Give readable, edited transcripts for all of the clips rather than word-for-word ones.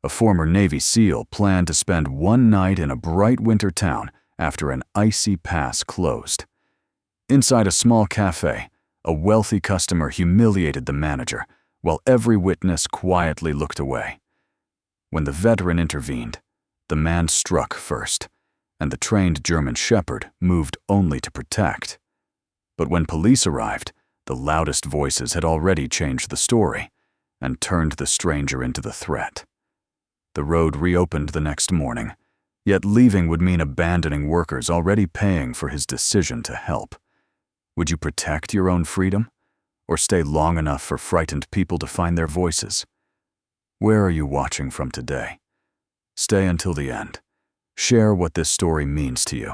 A former Navy SEAL planned to spend one night in a bright winter town after an icy pass closed. Inside a small café, a wealthy customer humiliated the manager, while every witness quietly looked away. When the veteran intervened, the man struck first, and the trained German shepherd moved only to protect. But when police arrived, the loudest voices had already changed the story and turned the stranger into the threat. The road reopened the next morning, yet leaving would mean abandoning workers already paying for his decision to help. Would you protect your own freedom, or stay long enough for frightened people to find their voices? Where are you watching from today? Stay until the end. Share what this story means to you,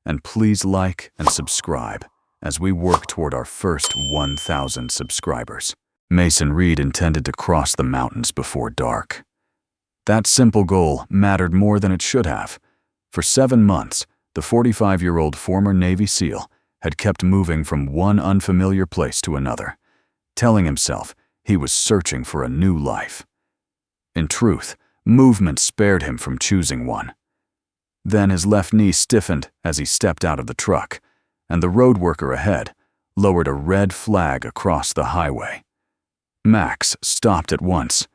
and please like and subscribe as we work toward our first 1,000 subscribers. Mason Reed intended to cross the mountains before dark. That simple goal mattered more than it should have. For 7 months, the 45-year-old former Navy SEAL had kept moving from one unfamiliar place to another, telling himself he was searching for a new life. In truth, movement spared him from choosing one. Then his left knee stiffened as he stepped out of the truck, and the road worker ahead lowered a red flag across the highway. Max stopped at once.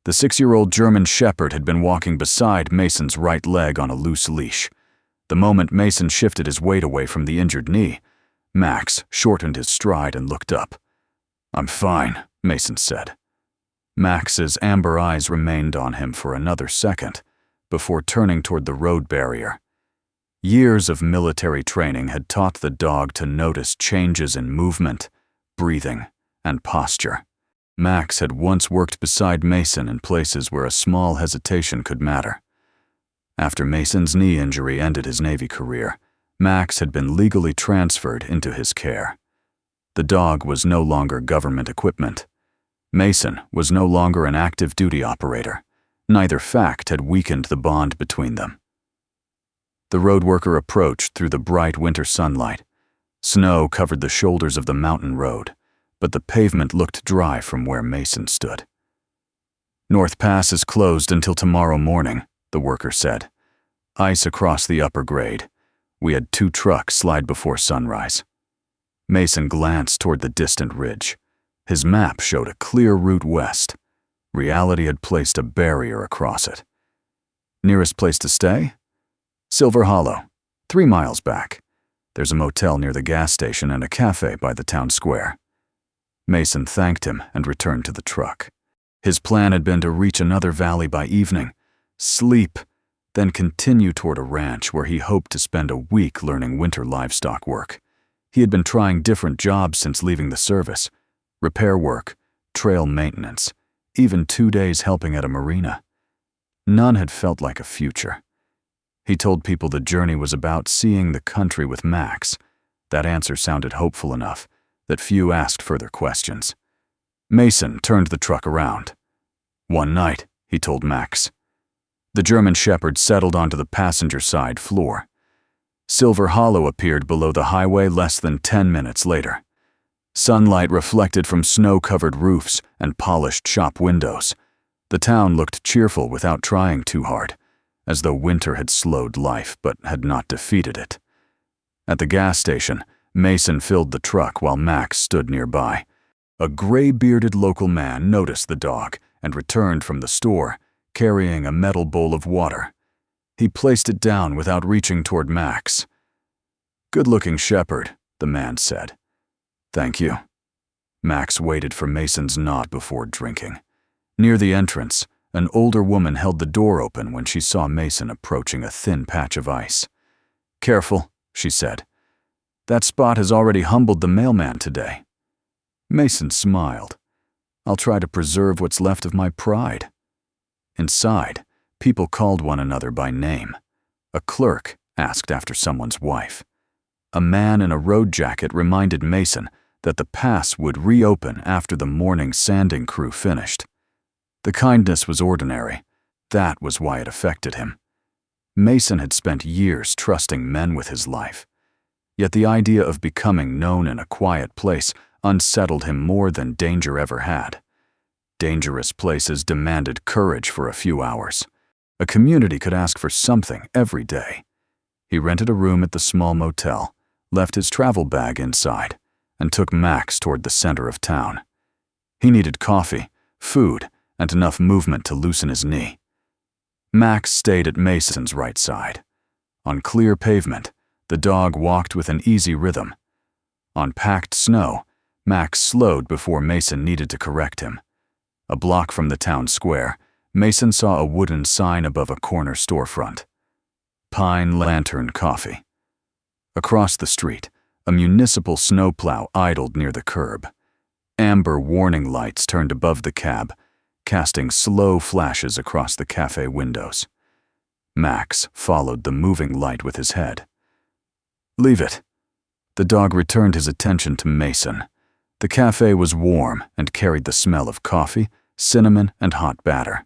The 6-year-old German shepherd had been walking beside Mason's right leg on a loose leash. The moment Mason shifted his weight away from the injured knee, Max shortened his stride and looked up. "I'm fine," Mason said. Max's amber eyes remained on him for another second before turning toward the road barrier. Years of military training had taught the dog to notice changes in movement, breathing, and posture. Max had once worked beside Mason in places where a small hesitation could matter. After Mason's knee injury ended his Navy career, Max had been legally transferred into his care. The dog was no longer government equipment. Mason was no longer an active duty operator. Neither fact had weakened the bond between them. The road worker approached through the bright winter sunlight. Snow covered the shoulders of the mountain road, but the pavement looked dry from where Mason stood. "North Pass is closed until tomorrow morning," the worker said. "Ice across the upper grade. We had 2 trucks slide before sunrise." Mason glanced toward the distant ridge. His map showed a clear route west. Reality had placed a barrier across it. "Nearest place to stay? Silver Hollow, 3 miles back. There's a motel near the gas station and a café by the town square." Mason thanked him and returned to the truck. His plan had been to reach another valley by evening, sleep, then continue toward a ranch where he hoped to spend a week learning winter livestock work. He had been trying different jobs since leaving the service: repair work, trail maintenance, even 2 days helping at a marina. None had felt like a future. He told people the journey was about seeing the country with Max. That answer sounded hopeful enough that few asked further questions. Mason turned the truck around. "One night," he told Max. The German shepherd settled onto the passenger side floor. Silver Hollow appeared below the highway less than 10 minutes later. Sunlight reflected from snow-covered roofs and polished shop windows. The town looked cheerful without trying too hard, as though winter had slowed life but had not defeated it. At the gas station, Mason filled the truck while Max stood nearby. A gray-bearded local man noticed the dog and returned from the store, carrying a metal bowl of water. He placed it down without reaching toward Max. "Good-looking shepherd," the man said. "Thank you." Max waited for Mason's nod before drinking. Near the entrance, an older woman held the door open when she saw Mason approaching a thin patch of ice. "Careful," she said. "That spot has already humbled the mailman today." Mason smiled. "I'll try to preserve what's left of my pride." Inside, people called one another by name. A clerk asked after someone's wife. A man in a road jacket reminded Mason that the pass would reopen after the morning sanding crew finished. The kindness was ordinary. That was why it affected him. Mason had spent years trusting men with his life. Yet the idea of becoming known in a quiet place unsettled him more than danger ever had. Dangerous places demanded courage for a few hours. A community could ask for something every day. He rented a room at the small motel, left his travel bag inside, and took Max toward the center of town. He needed coffee, food, and enough movement to loosen his knee. Max stayed at Mason's right side. On clear pavement, the dog walked with an easy rhythm. On packed snow, Max slowed before Mason needed to correct him. A block from the town square, Mason saw a wooden sign above a corner storefront. Pine Lantern Coffee. Across the street, a municipal snowplow idled near the curb. Amber warning lights turned above the cab, casting slow flashes across the cafe windows. Max followed the moving light with his head. "Leave it." The dog returned his attention to Mason. The cafe was warm and carried the smell of coffee, cinnamon, and hot batter.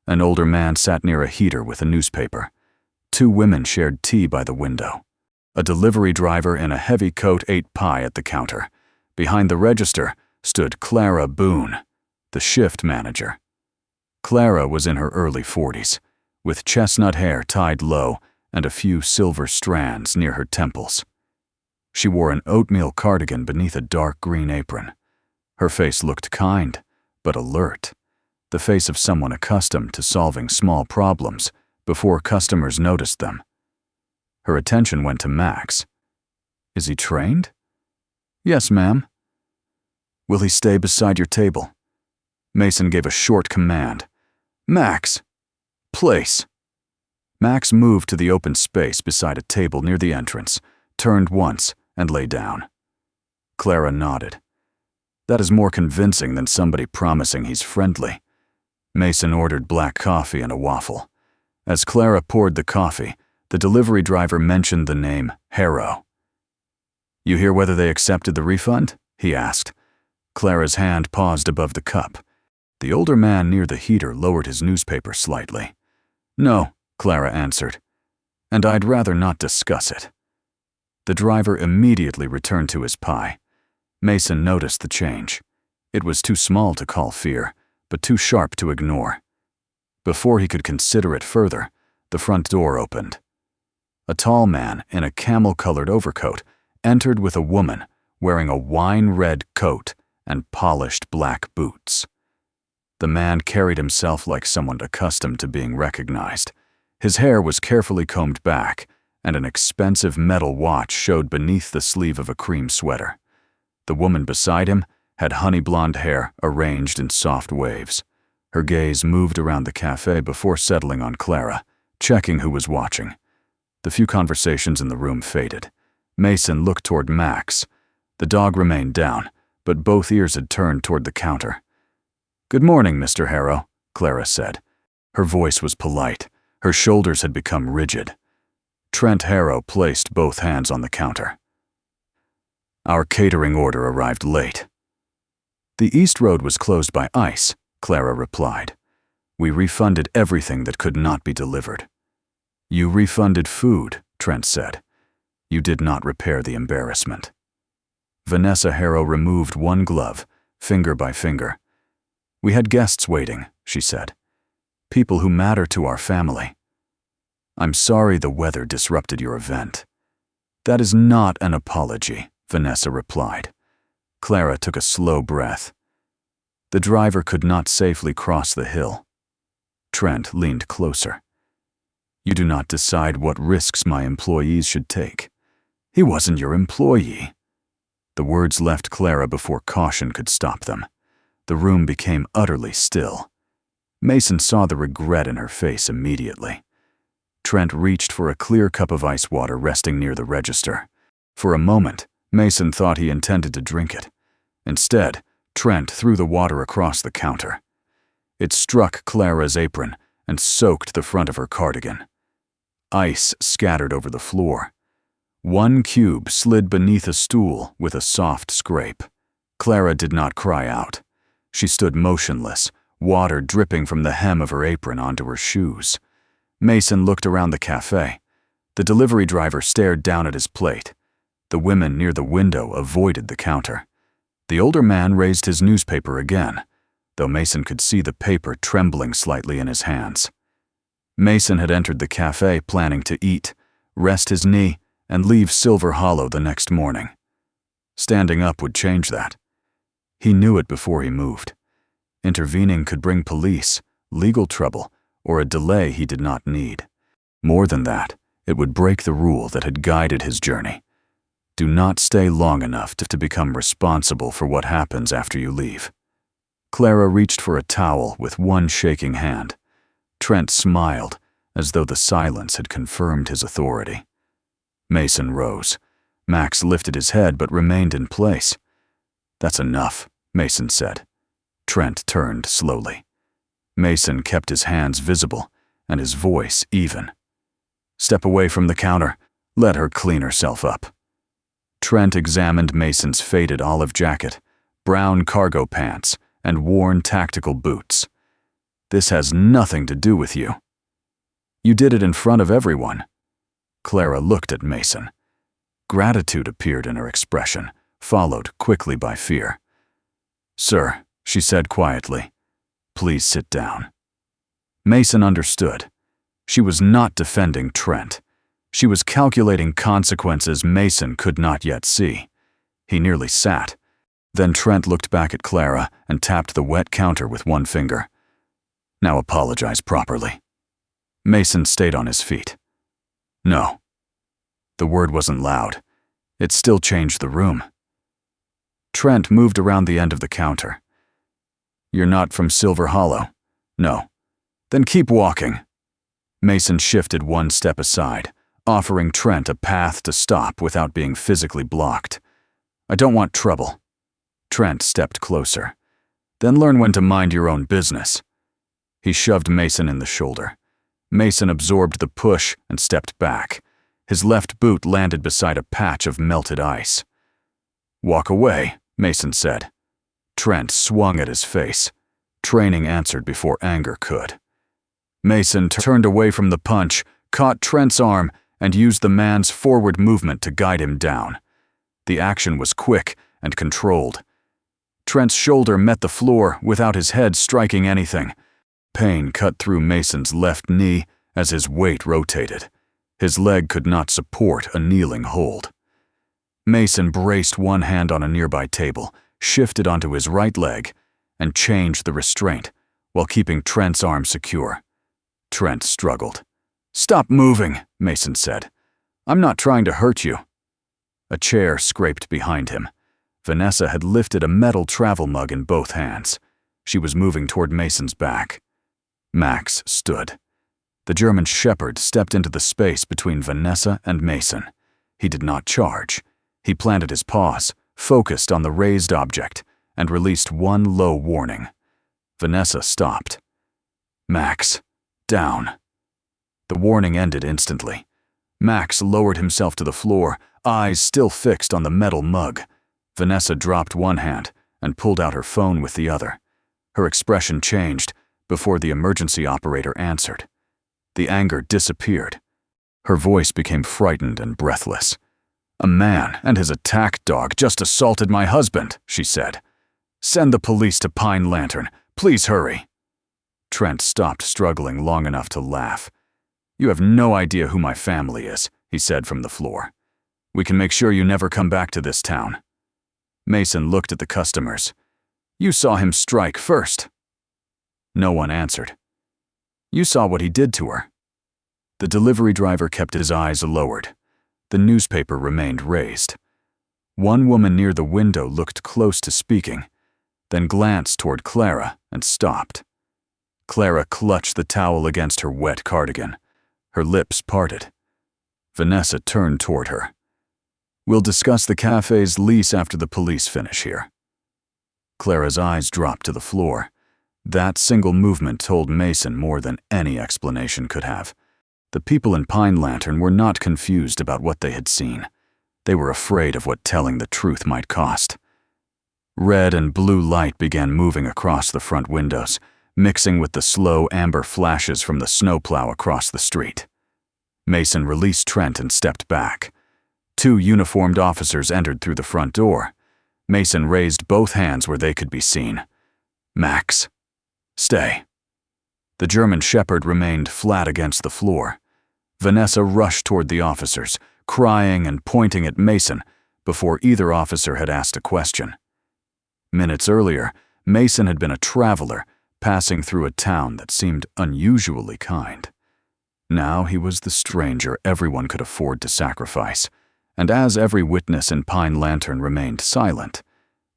An older man sat near a heater with a newspaper. Two women shared tea by the window. A delivery driver in a heavy coat ate pie at the counter. Behind the register stood Clara Boone, the shift manager. Clara was in her early 40s, with chestnut hair tied low and a few silver strands near her temples. She wore an oatmeal cardigan beneath a dark green apron. Her face looked kind, but alert, the face of someone accustomed to solving small problems before customers noticed them. Her attention went to Max. "Is he trained?" "Yes, ma'am." "Will he stay beside your table?" Mason gave a short command. "Max, place." Max moved to the open space beside a table near the entrance, turned once, and lay down. Clara nodded. "That is more convincing than somebody promising he's friendly." Mason ordered black coffee and a waffle. As Clara poured the coffee, the delivery driver mentioned the name Harrow. "You hear whether they accepted the refund?" he asked. Clara's hand paused above the cup. The older man near the heater lowered his newspaper slightly. "No," Clara answered, "and I'd rather not discuss it." The driver immediately returned to his pie. Mason noticed the change. It was too small to call fear, but too sharp to ignore. Before he could consider it further, the front door opened. A tall man in a camel-colored overcoat entered with a woman wearing a wine-red coat and polished black boots. The man carried himself like someone accustomed to being recognized. His hair was carefully combed back, and an expensive metal watch showed beneath the sleeve of a cream sweater. The woman beside him had honey-blonde hair arranged in soft waves. Her gaze moved around the cafe before settling on Clara, checking who was watching. The few conversations in the room faded. Mason looked toward Max. The dog remained down, but both ears had turned toward the counter. "Good morning, Mr. Harrow," Clara said. Her voice was polite. Her shoulders had become rigid. Trent Harrow placed both hands on the counter. "Our catering order arrived late." "The East Road was closed by ice," Clara replied. "We refunded everything that could not be delivered." "You refunded food," Trent said. "You did not repair the embarrassment." Vanessa Harrow removed one glove, finger by finger. "We had guests waiting," she said. "People who matter to our family." "I'm sorry the weather disrupted your event." "That is not an apology," Vanessa replied. Clara took a slow breath. The driver could not safely cross the hill. Trent leaned closer. "You do not decide what risks my employees should take." "He wasn't your employee." The words left Clara before caution could stop them. The room became utterly still. Mason saw the regret in her face immediately. Trent reached for a clear cup of ice water resting near the register. For a moment, Mason thought he intended to drink it. Instead, Trent threw the water across the counter. It struck Clara's apron and soaked the front of her cardigan. Ice scattered over the floor. One cube slid beneath a stool with a soft scrape. Clara did not cry out. She stood motionless, water dripping from the hem of her apron onto her shoes. Mason looked around the cafe. The delivery driver stared down at his plate. The women near the window avoided the counter. The older man raised his newspaper again. though Mason could see the paper trembling slightly in his hands. Mason had entered the cafe planning to eat, rest his knee, and leave Silver Hollow the next morning. Standing up would change that. He knew it before he moved. Intervening could bring police, legal trouble, or a delay he did not need. More than that, it would break the rule that had guided his journey. Do not stay long enough to become responsible for what happens after you leave. Clara reached for a towel with one shaking hand. Trent smiled, as though the silence had confirmed his authority. Mason rose. Max lifted his head but remained in place. "That's enough," Mason said. Trent turned slowly. Mason kept his hands visible and his voice even. "Step away from the counter. Let her clean herself up." Trent examined Mason's faded olive jacket, brown cargo pants, and worn tactical boots. "This has nothing to do with you." "You did it in front of everyone." Clara looked at Mason. Gratitude appeared in her expression, followed quickly by fear. "Sir," she said quietly, "please sit down." Mason understood. She was not defending Trent. She was calculating consequences Mason could not yet see. He nearly sat. Then Trent looked back at Clara and tapped the wet counter with one finger. "Now apologize properly." Mason stayed on his feet. "No." The word wasn't loud. It still changed the room. Trent moved around the end of the counter. "You're not from Silver Hollow?" "No." "Then keep walking." Mason shifted one step aside, offering Trent a path to stop without being physically blocked. "I don't want trouble." Trent stepped closer. "Then learn when to mind your own business." He shoved Mason in the shoulder. Mason absorbed the push and stepped back. His left boot landed beside a patch of melted ice. "Walk away," Mason said. Trent swung at his face. Training answered before anger could. Mason turned away from the punch, caught Trent's arm, and used the man's forward movement to guide him down. The action was quick and controlled. Trent's shoulder met the floor without his head striking anything. Pain cut through Mason's left knee as his weight rotated. His leg could not support a kneeling hold. Mason braced one hand on a nearby table, shifted onto his right leg, and changed the restraint while keeping Trent's arm secure. Trent struggled. "Stop moving," Mason said. "I'm not trying to hurt you." A chair scraped behind him. Vanessa had lifted a metal travel mug in both hands. She was moving toward Mason's back. Max stood. The German shepherd stepped into the space between Vanessa and Mason. He did not charge. He planted his paws, focused on the raised object, and released one low warning. Vanessa stopped. "Max, down." The warning ended instantly. Max lowered himself to the floor, eyes still fixed on the metal mug. Vanessa dropped one hand and pulled out her phone with the other. Her expression changed before the emergency operator answered. The anger disappeared. Her voice became frightened and breathless. "A man and his attack dog just assaulted my husband," she said. "Send the police to Pine Lantern. Please hurry." Trent stopped struggling long enough to laugh. "You have no idea who my family is," he said from the floor. "We can make sure you never come back to this town." Mason looked at the customers. "You saw him strike first." No one answered. "You saw what he did to her." The delivery driver kept his eyes lowered. The newspaper remained raised. One woman near the window looked close to speaking, then glanced toward Clara and stopped. Clara clutched the towel against her wet cardigan. Her lips parted. Vanessa turned toward her. "We'll discuss the cafe's lease after the police finish here." Clara's eyes dropped to the floor. That single movement told Mason more than any explanation could have. The people in Pine Lantern were not confused about what they had seen. They were afraid of what telling the truth might cost. Red and blue light began moving across the front windows, mixing with the slow amber flashes from the snowplow across the street. Mason released Trent and stepped back. Two uniformed officers entered through the front door. Mason raised both hands where they could be seen. Max, stay. The German Shepherd remained flat against the floor. Vanessa rushed toward the officers, crying and pointing at Mason before either officer had asked a question. Minutes earlier, Mason had been a traveler passing through a town that seemed unusually kind. Now he was the stranger everyone could afford to sacrifice, and as every witness in Pine Lantern remained silent,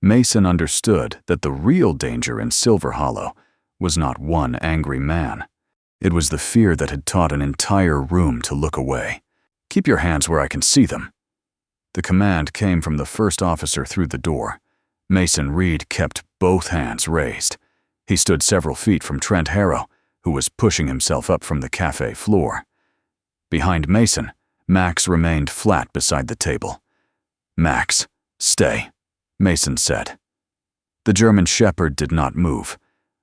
Mason understood that the real danger in Silver Hollow was not one angry man. It was the fear that had taught an entire room to look away. "Keep your hands where I can see them." The command came from the first officer through the door. Mason Reed kept both hands raised. He stood several feet from Trent Harrow, who was pushing himself up from the cafe floor. Behind Mason, Max remained flat beside the table. "Max, stay," Mason said. The German Shepherd did not move.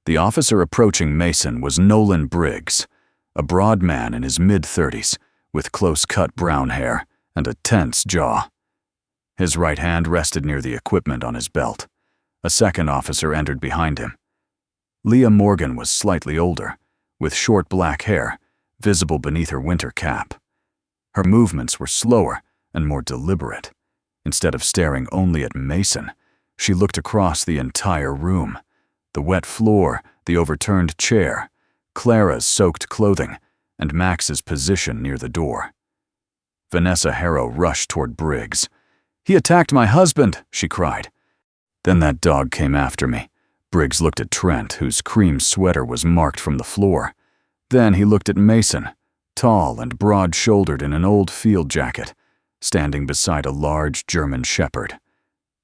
The officer approaching Mason was Nolan Briggs, a broad man in his mid-30s, with close-cut brown hair and a tense jaw. His right hand rested near the equipment on his belt. A second officer entered behind him. Leah Morgan was slightly older, with short black hair, visible beneath her winter cap. Her movements were slower and more deliberate. Instead of staring only at Mason, she looked across the entire room. The wet floor, the overturned chair, Clara's soaked clothing, and Max's position near the door. Vanessa Harrow rushed toward Briggs. "He attacked my husband," she cried. "Then that dog came after me." Briggs looked at Trent, whose cream sweater was marked from the floor. Then he looked at Mason, tall and broad-shouldered in an old field jacket, standing beside a large German Shepherd.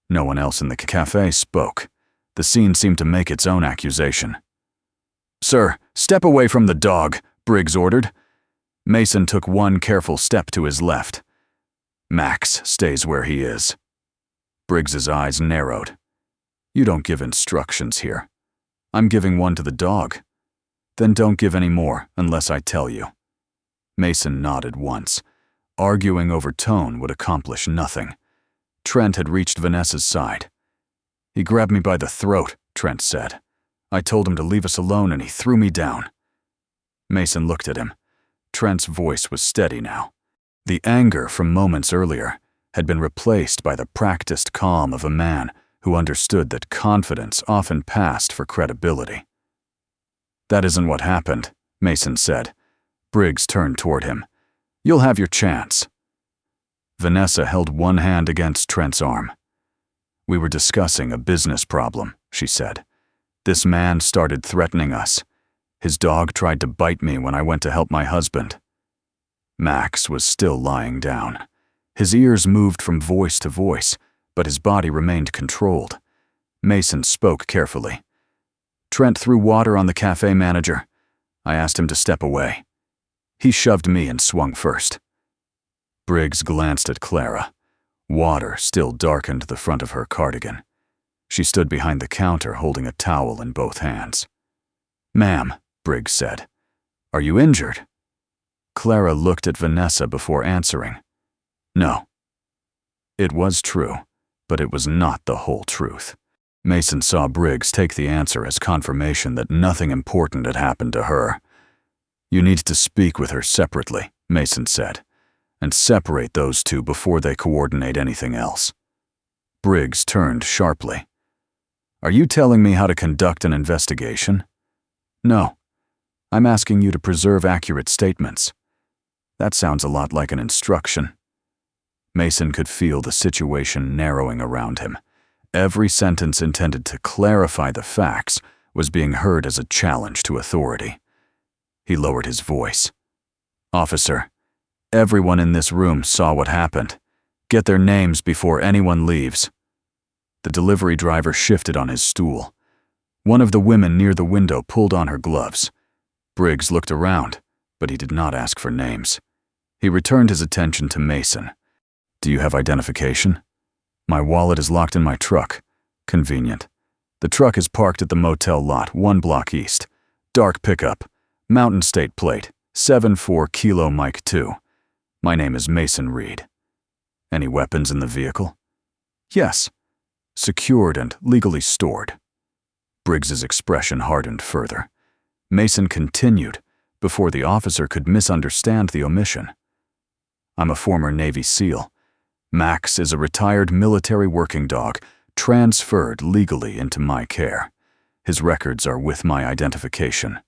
No one else in the cafe spoke. The scene seemed to make its own accusation. "Sir, step away from the dog," Briggs ordered. Mason took one careful step to his left. "Max stays where he is." Briggs's eyes narrowed. "You don't give instructions here. I'm giving one to the dog. Then don't give any more unless I tell you." Mason nodded once. Arguing over tone would accomplish nothing. Trent had reached Vanessa's side. "He grabbed me by the throat," Trent said. "I told him to leave us alone and he threw me down." Mason looked at him. Trent's voice was steady now. The anger from moments earlier had been replaced by the practiced calm of a man who understood that confidence often passed for credibility. "That isn't what happened," Mason said. Briggs turned toward him. "You'll have your chance." Vanessa held one hand against Trent's arm. "We were discussing a business problem," she said. "This man started threatening us. His dog tried to bite me when I went to help my husband." Max was still lying down. His ears moved from voice to voice, but his body remained controlled. Mason spoke carefully. "Trent threw water on the cafe manager. I asked him to step away. He shoved me and swung first." Briggs glanced at Clara. Water still darkened the front of her cardigan. She stood behind the counter holding a towel in both hands. "Ma'am," Briggs said, "are you injured?" Clara looked at Vanessa before answering. "No." It was true, but it was not the whole truth. Mason saw Briggs take the answer as confirmation that nothing important had happened to her. "You need to speak with her separately," Mason said, "and separate those two before they coordinate anything else." Briggs turned sharply. "Are you telling me how to conduct an investigation?" "No. I'm asking you to preserve accurate statements." That sounds a lot like an instruction. Mason could feel the situation narrowing around him. Every sentence intended to clarify the facts was being heard as a challenge to authority. He lowered his voice. "Officer, everyone in this room saw what happened. Get their names before anyone leaves." The delivery driver shifted on his stool. One of the women near the window pulled on her gloves. Briggs looked around, but he did not ask for names. He returned his attention to Mason. "Do you have identification?" "My wallet is locked in my truck." "Convenient. The truck is parked at the motel lot 1 block east. Dark pickup. Mountain State plate. 74 Kilo Mike 2. My name is Mason Reed." "Any weapons in the vehicle?" "Yes. Secured and legally stored." Briggs's expression hardened further. Mason continued, before the officer could misunderstand the omission. I'm a former Navy SEAL. Max is a retired military working dog, transferred legally into my care. His records are with my identification.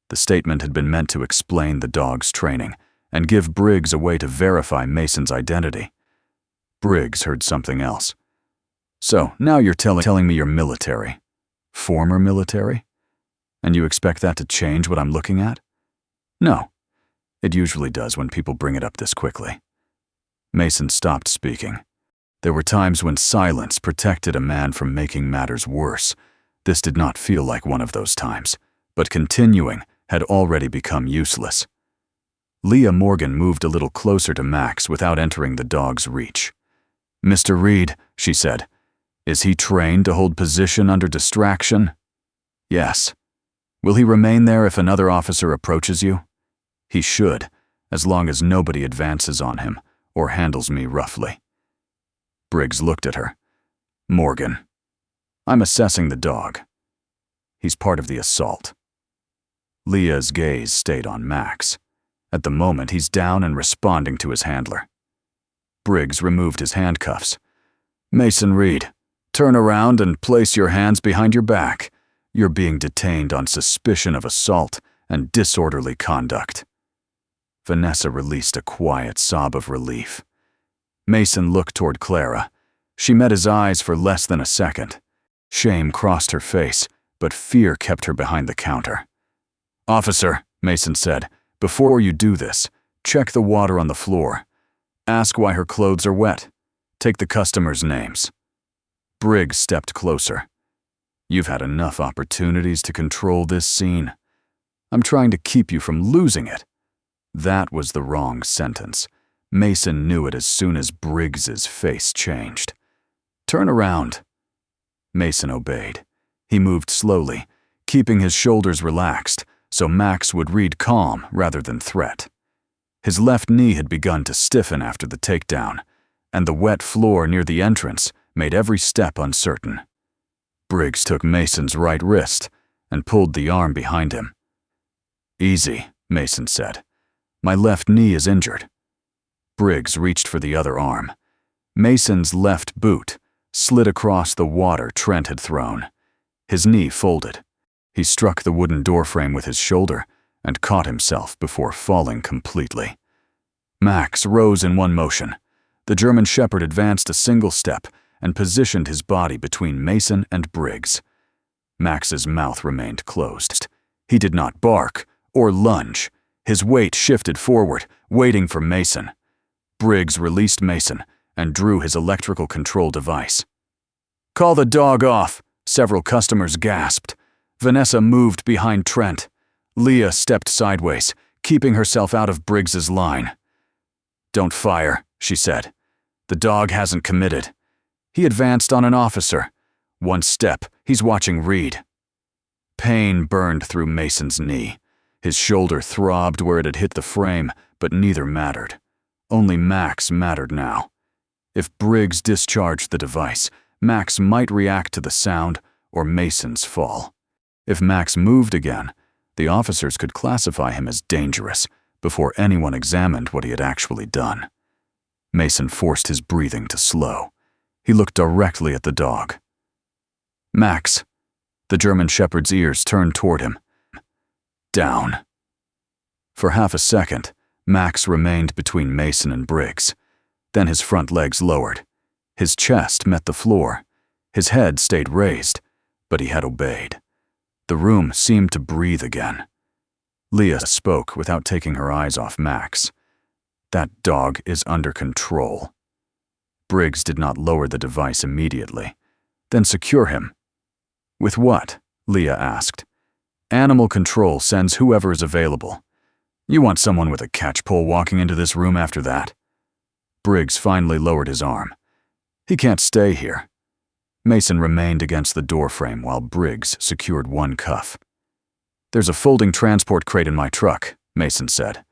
The statement had been meant to explain the dog's training and give Briggs a way to verify Mason's identity. Briggs heard something else. So, now you're telling me you're military. Former military? And you expect that to change what I'm looking at? No. It usually does when people bring it up this quickly. Mason stopped speaking. There were times when silence protected a man from making matters worse. This did not feel like one of those times, but continuing had already become useless. Leah Morgan moved a little closer to Max without entering the dog's reach. Mr. Reed, she said, is he trained to hold position under distraction? Yes. Will he remain there if another officer approaches you? He should, as long as nobody advances on him or handles me roughly. Briggs looked at her. Morgan, I'm assessing the dog. He's part of the assault. Leah's gaze stayed on Max. At the moment, he's down and responding to his handler. Briggs removed his handcuffs. Mason Reed, turn around and place your hands behind your back. You're being detained on suspicion of assault and disorderly conduct. Vanessa released a quiet sob of relief. Mason looked toward Clara. She met his eyes for less than a second. Shame crossed her face, but fear kept her behind the counter. Officer, Mason said, before you do this, check the water on the floor. Ask why her clothes are wet. Take the customers' names. Briggs stepped closer. You've had enough opportunities to control this scene. I'm trying to keep you from losing it. That was the wrong sentence. Mason knew it as soon as Briggs's face changed. Turn around. Mason obeyed. He moved slowly, keeping his shoulders relaxed so Max would read calm rather than threat. His left knee had begun to stiffen after the takedown, and the wet floor near the entrance made every step uncertain. Briggs took Mason's right wrist and pulled the arm behind him. Easy, Mason said. My left knee is injured. Briggs reached for the other arm. Mason's left boot slid across the water Trent had thrown. His knee folded. He struck the wooden doorframe with his shoulder and caught himself before falling completely. Max rose in one motion. The German Shepherd advanced a single step and positioned his body between Mason and Briggs. Max's mouth remained closed. He did not bark or lunge. His weight shifted forward, waiting for Mason. Briggs released Mason and drew his electrical control device. Call the dog off, several customers gasped. Vanessa moved behind Trent. Leah stepped sideways, keeping herself out of Briggs's line. Don't fire, she said. The dog hasn't committed. He advanced on an officer. One step, he's watching Reed. Pain burned through Mason's knee. His shoulder throbbed where it had hit the frame, but neither mattered. Only Max mattered now. If Briggs discharged the device, Max might react to the sound or Mason's fall. If Max moved again, the officers could classify him as dangerous before anyone examined what he had actually done. Mason forced his breathing to slow. He looked directly at the dog. Max. The German Shepherd's ears turned toward him. Down. For half a second, Max remained between Mason and Briggs. Then his front legs lowered. His chest met the floor. His head stayed raised, but he had obeyed. The room seemed to breathe again. Leah spoke without taking her eyes off Max. That dog is under control. Briggs did not lower the device immediately. Then secure him. With what? Leah asked. Animal control sends whoever is available. You want someone with a catch-pole walking into this room after that? Briggs finally lowered his arm. He can't stay here. Mason remained against the doorframe while Briggs secured one cuff. There's a folding transport crate in my truck, Mason said.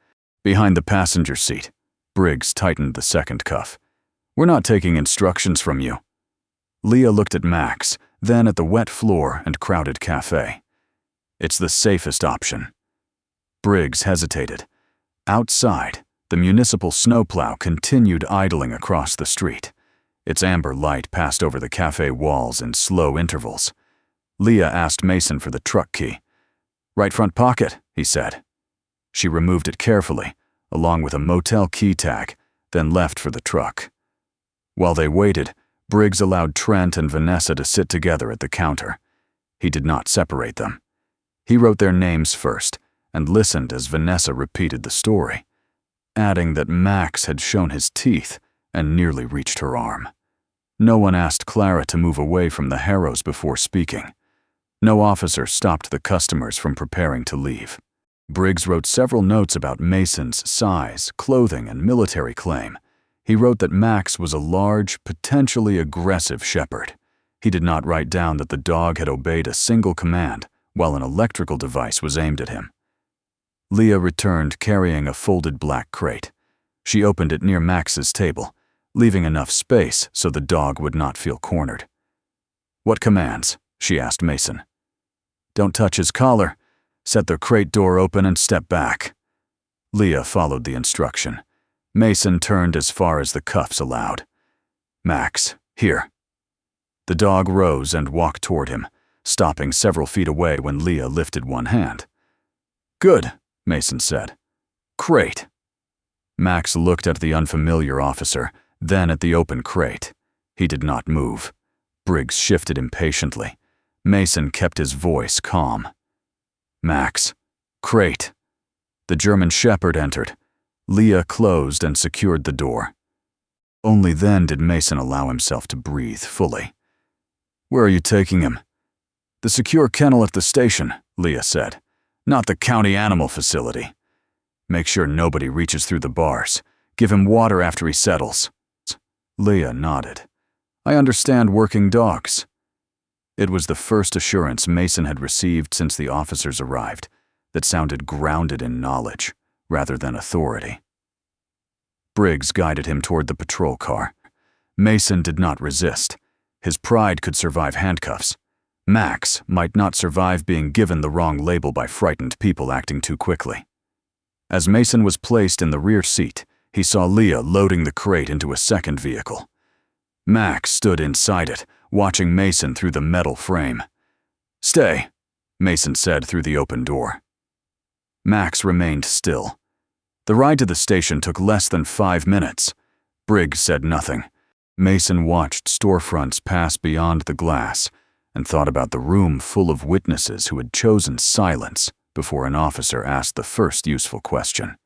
Behind the passenger seat. Briggs tightened the second cuff. We're not taking instructions from you. Leah looked at Max, then at the wet floor and crowded café. It's the safest option. Briggs hesitated. Outside, the municipal snowplow continued idling across the street. Its amber light passed over the café walls in slow intervals. Leah asked Mason for the truck key. "Right front pocket," he said. She removed it carefully, along with a motel key tag, then left for the truck. While they waited, Briggs allowed Trent and Vanessa to sit together at the counter. He did not separate them. He wrote their names first and listened as Vanessa repeated the story, adding that Max had shown his teeth and nearly reached her arm. No one asked Clara to move away from the harrows before speaking. No officer stopped the customers from preparing to leave. Briggs wrote several notes about Mason's size, clothing, and military claim. He wrote that Max was a large, potentially aggressive shepherd. He did not write down that the dog had obeyed a single command while an electrical device was aimed at him. Leah returned carrying a folded black crate. She opened it near Max's table, leaving enough space so the dog would not feel cornered. "What commands?" she asked Mason. "Don't touch his collar. Set the crate door open and step back." Leah followed the instruction. Mason turned as far as the cuffs allowed. "Max, here." The dog rose and walked toward him, stopping several feet away when Leah lifted one hand. "Good," Mason said. "Crate." Max looked at the unfamiliar officer, then at the open crate. He did not move. Briggs shifted impatiently. Mason kept his voice calm. "Max, crate." The German shepherd entered. Leah closed and secured the door. Only then did Mason allow himself to breathe fully. "Where are you taking him?" "The secure kennel at the station," Leah said. "Not the county animal facility. Make sure nobody reaches through the bars. Give him water after he settles." Leah nodded. "I understand working dogs." It was the first assurance Mason had received since the officers arrived that sounded grounded in knowledge rather than authority. Briggs guided him toward the patrol car. Mason did not resist. His pride could survive handcuffs. Max might not survive being given the wrong label by frightened people acting too quickly. As Mason was placed in the rear seat, he saw Leah loading the crate into a second vehicle. Max stood inside it, watching Mason through the metal frame. "Stay," Mason said through the open door. Max remained still. The ride to the station took less than 5 minutes. Briggs said nothing. Mason watched storefronts pass beyond the glass and thought about the room full of witnesses who had chosen silence before an officer asked the first useful question.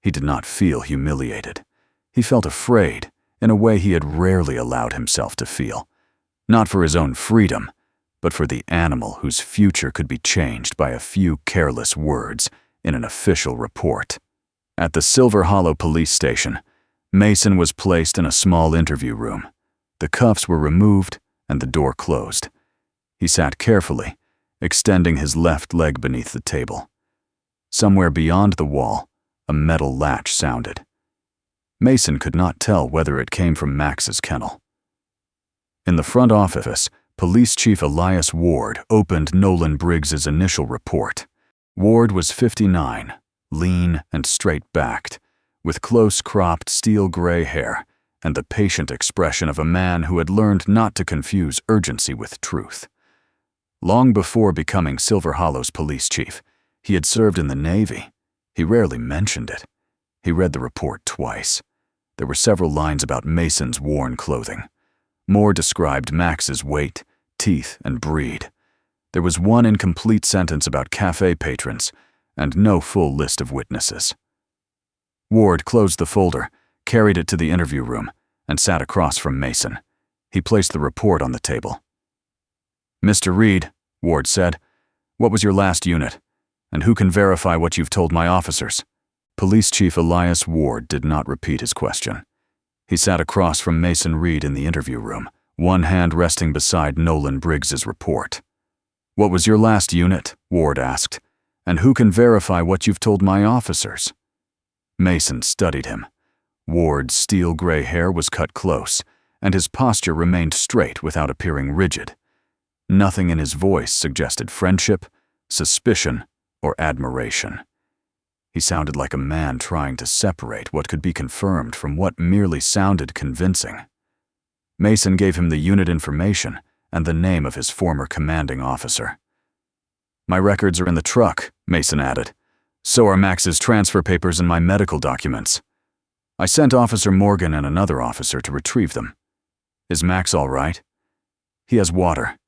He did not feel humiliated. He felt afraid in a way he had rarely allowed himself to feel. Not for his own freedom, but for the animal whose future could be changed by a few careless words in an official report. At the Silver Hollow police station, Mason was placed in a small interview room. The cuffs were removed and the door closed. He sat carefully, extending his left leg beneath the table. Somewhere beyond the wall, a metal latch sounded. Mason could not tell whether it came from Max's kennel. In the front office, Police Chief Elias Ward opened Nolan Briggs's initial report. Ward was 59, lean and straight-backed, with close-cropped steel-gray hair and the patient expression of a man who had learned not to confuse urgency with truth. Long before becoming Silver Hollow's police chief, he had served in the Navy. He rarely mentioned it. He read the report twice. There were several lines about Mason's worn clothing. More described Max's weight, teeth, and breed. There was one incomplete sentence about café patrons, and no full list of witnesses. Ward closed the folder, carried it to the interview room, and sat across from Mason. He placed the report on the table. "Mr. Reed," Ward said, "what was your last unit? And who can verify what you've told my officers?" Police Chief Elias Ward did not repeat his question. He sat across from Mason Reed in the interview room, one hand resting beside Nolan Briggs's report. "What was your last unit?" Ward asked. "And who can verify what you've told my officers?" Mason studied him. Ward's steel-gray hair was cut close, and his posture remained straight without appearing rigid. Nothing in his voice suggested friendship, suspicion, or admiration. He sounded like a man trying to separate what could be confirmed from what merely sounded convincing. Mason gave him the unit information and the name of his former commanding officer. "My records are in the truck," Mason added. "So are Max's transfer papers and my medical documents. I sent Officer Morgan and another officer to retrieve them. Is Max all right?" "He has water.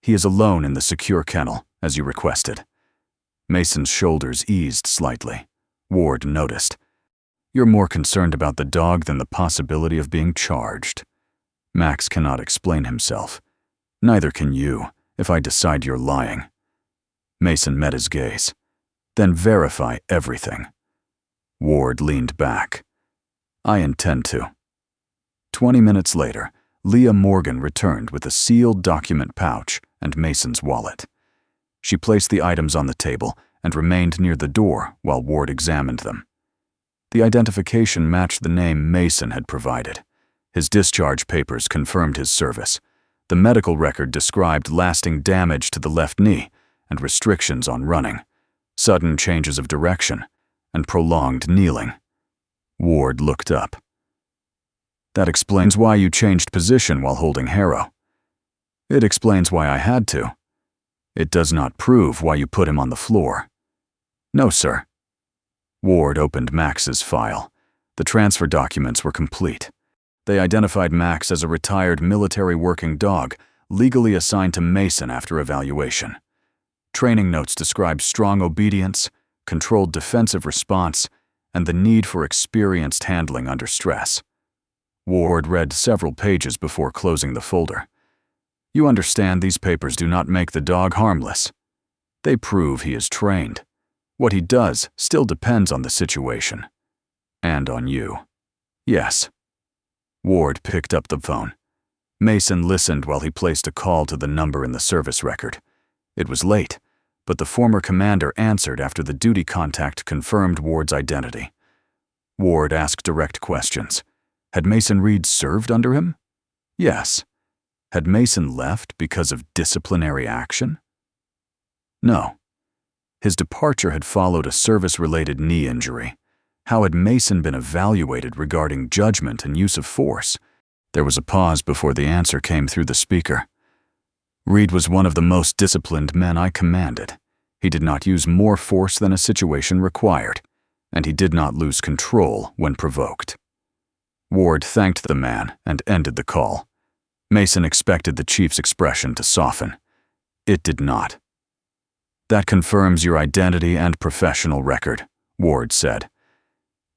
He is alone in the secure kennel, as you requested." Mason's shoulders eased slightly. Ward noticed. "You're more concerned about the dog than the possibility of being charged. Max cannot explain himself. Neither can you, if I decide you're lying." Mason met his gaze. "Then verify everything." Ward leaned back. "I intend to." 20 minutes later, Leah Morgan returned with a sealed document pouch and Mason's wallet. She placed the items on the table and remained near the door while Ward examined them. The identification matched the name Mason had provided. His discharge papers confirmed his service. The medical record described lasting damage to the left knee and restrictions on running, sudden changes of direction, and prolonged kneeling. Ward looked up. "That explains why you changed position while holding Harrow." "It explains why I had to." "It does not prove why you put him on the floor." "No, sir." Ward opened Max's file. The transfer documents were complete. They identified Max as a retired military working dog, legally assigned to Mason after evaluation. Training notes described strong obedience, controlled defensive response, and the need for experienced handling under stress. Ward read several pages before closing the folder. "You understand these papers do not make the dog harmless. They prove he is trained. What he does still depends on the situation. And on you." "Yes." Ward picked up the phone. Mason listened while he placed a call to the number in the service record. It was late, but the former commander answered after the duty contact confirmed Ward's identity. Ward asked direct questions. Had Mason Reed served under him? Yes. Had Mason left because of disciplinary action? No. His departure had followed a service-related knee injury. How had Mason been evaluated regarding judgment and use of force? There was a pause before the answer came through the speaker. "Reed was one of the most disciplined men I commanded. He did not use more force than a situation required, and he did not lose control when provoked." Ward thanked the man and ended the call. Mason expected the chief's expression to soften. It did not. "That confirms your identity and professional record," Ward said.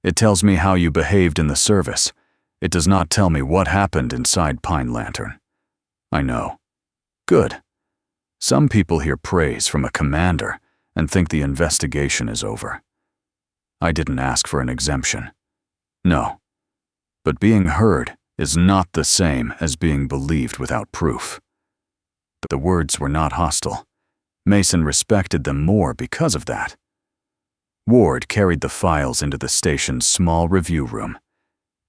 "It tells me how you behaved in the service. It does not tell me what happened inside Pine Lantern." "I know." "Good. Some people hear praise from a commander and think the investigation is over. I didn't ask for an exemption. No. But being heard is not the same as being believed without proof." The words were not hostile. Mason respected them more because of that. Ward carried the files into the station's small review room.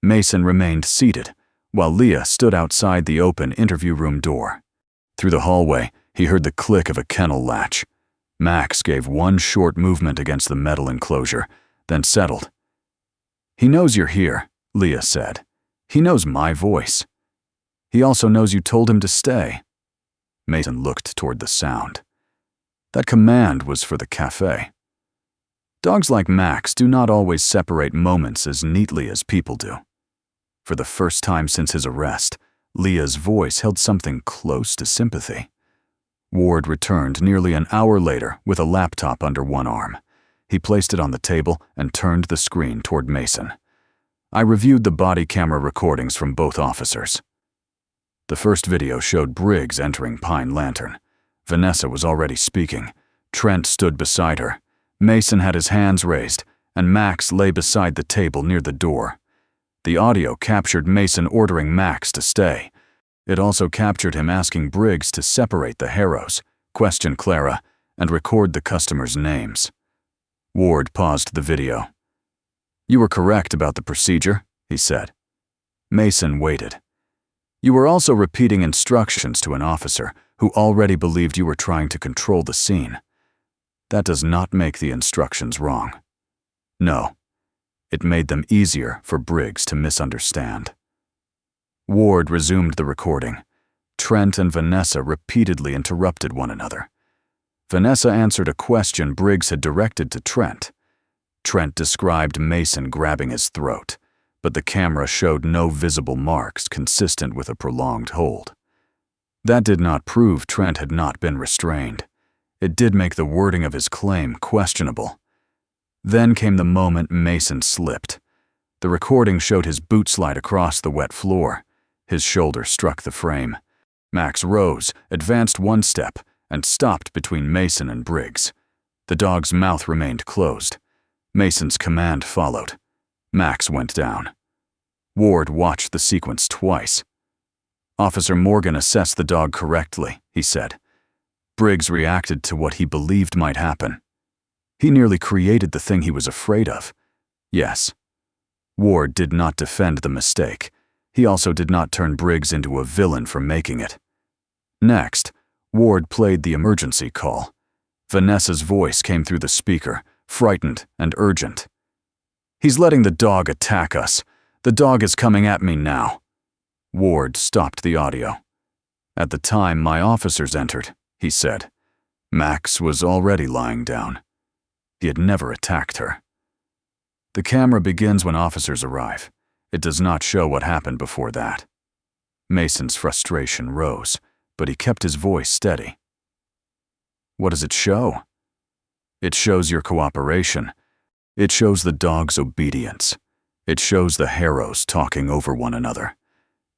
Mason remained seated, while Leah stood outside the open interview room door. Through the hallway, he heard the click of a kennel latch. Max gave one short movement against the metal enclosure, then settled. "He knows you're here," Leah said. "He knows my voice. He also knows you told him to stay." Mason looked toward the sound. That command was for the café. Dogs like Max do not always separate moments as neatly as people do. For the first time since his arrest, Leah's voice held something close to sympathy. Ward returned nearly an hour later with a laptop under one arm. He placed it on the table and turned the screen toward Mason. "I reviewed the body camera recordings from both officers." The first video showed Briggs entering Pine Lantern. Vanessa was already speaking. Trent stood beside her. Mason had his hands raised, and Max lay beside the table near the door. The audio captured Mason ordering Max to stay. It also captured him asking Briggs to separate the Harrows, question Clara, and record the customers' names. Ward paused the video. "You were correct about the procedure," he said. Mason waited. "You were also repeating instructions to an officer who already believed you were trying to control the scene. That does not make the instructions wrong. No, it made them easier for Briggs to misunderstand. Ward resumed the recording. Trent and Vanessa repeatedly interrupted one another. Vanessa answered a question Briggs had directed to Trent. Trent described Mason grabbing his throat, but the camera showed no visible marks consistent with a prolonged hold. That did not prove Trent had not been restrained. It did make the wording of his claim questionable. Then came the moment Mason slipped. The recording showed his boot slide across the wet floor. His shoulder struck the frame. Max rose, advanced one step, and stopped between Mason and Briggs. The dog's mouth remained closed. Mason's command followed. Max went down. Ward watched the sequence twice. Officer Morgan assessed the dog correctly, he said. Briggs reacted to what he believed might happen. He nearly created the thing he was afraid of. Yes. Ward did not defend the mistake. He also did not turn Briggs into a villain for making it. Next, Ward played the emergency call. Vanessa's voice came through the speaker, frightened and urgent. "He's letting the dog attack us. The dog is coming at me now." Ward stopped the audio. "At the time my officers entered," he said. Max was already lying down. He had never attacked her. The camera begins when officers arrive. It does not show what happened before that. Mason's frustration rose, but he kept his voice steady. "What does it show?" "It shows your cooperation. It shows the dog's obedience. It shows the heroes talking over one another.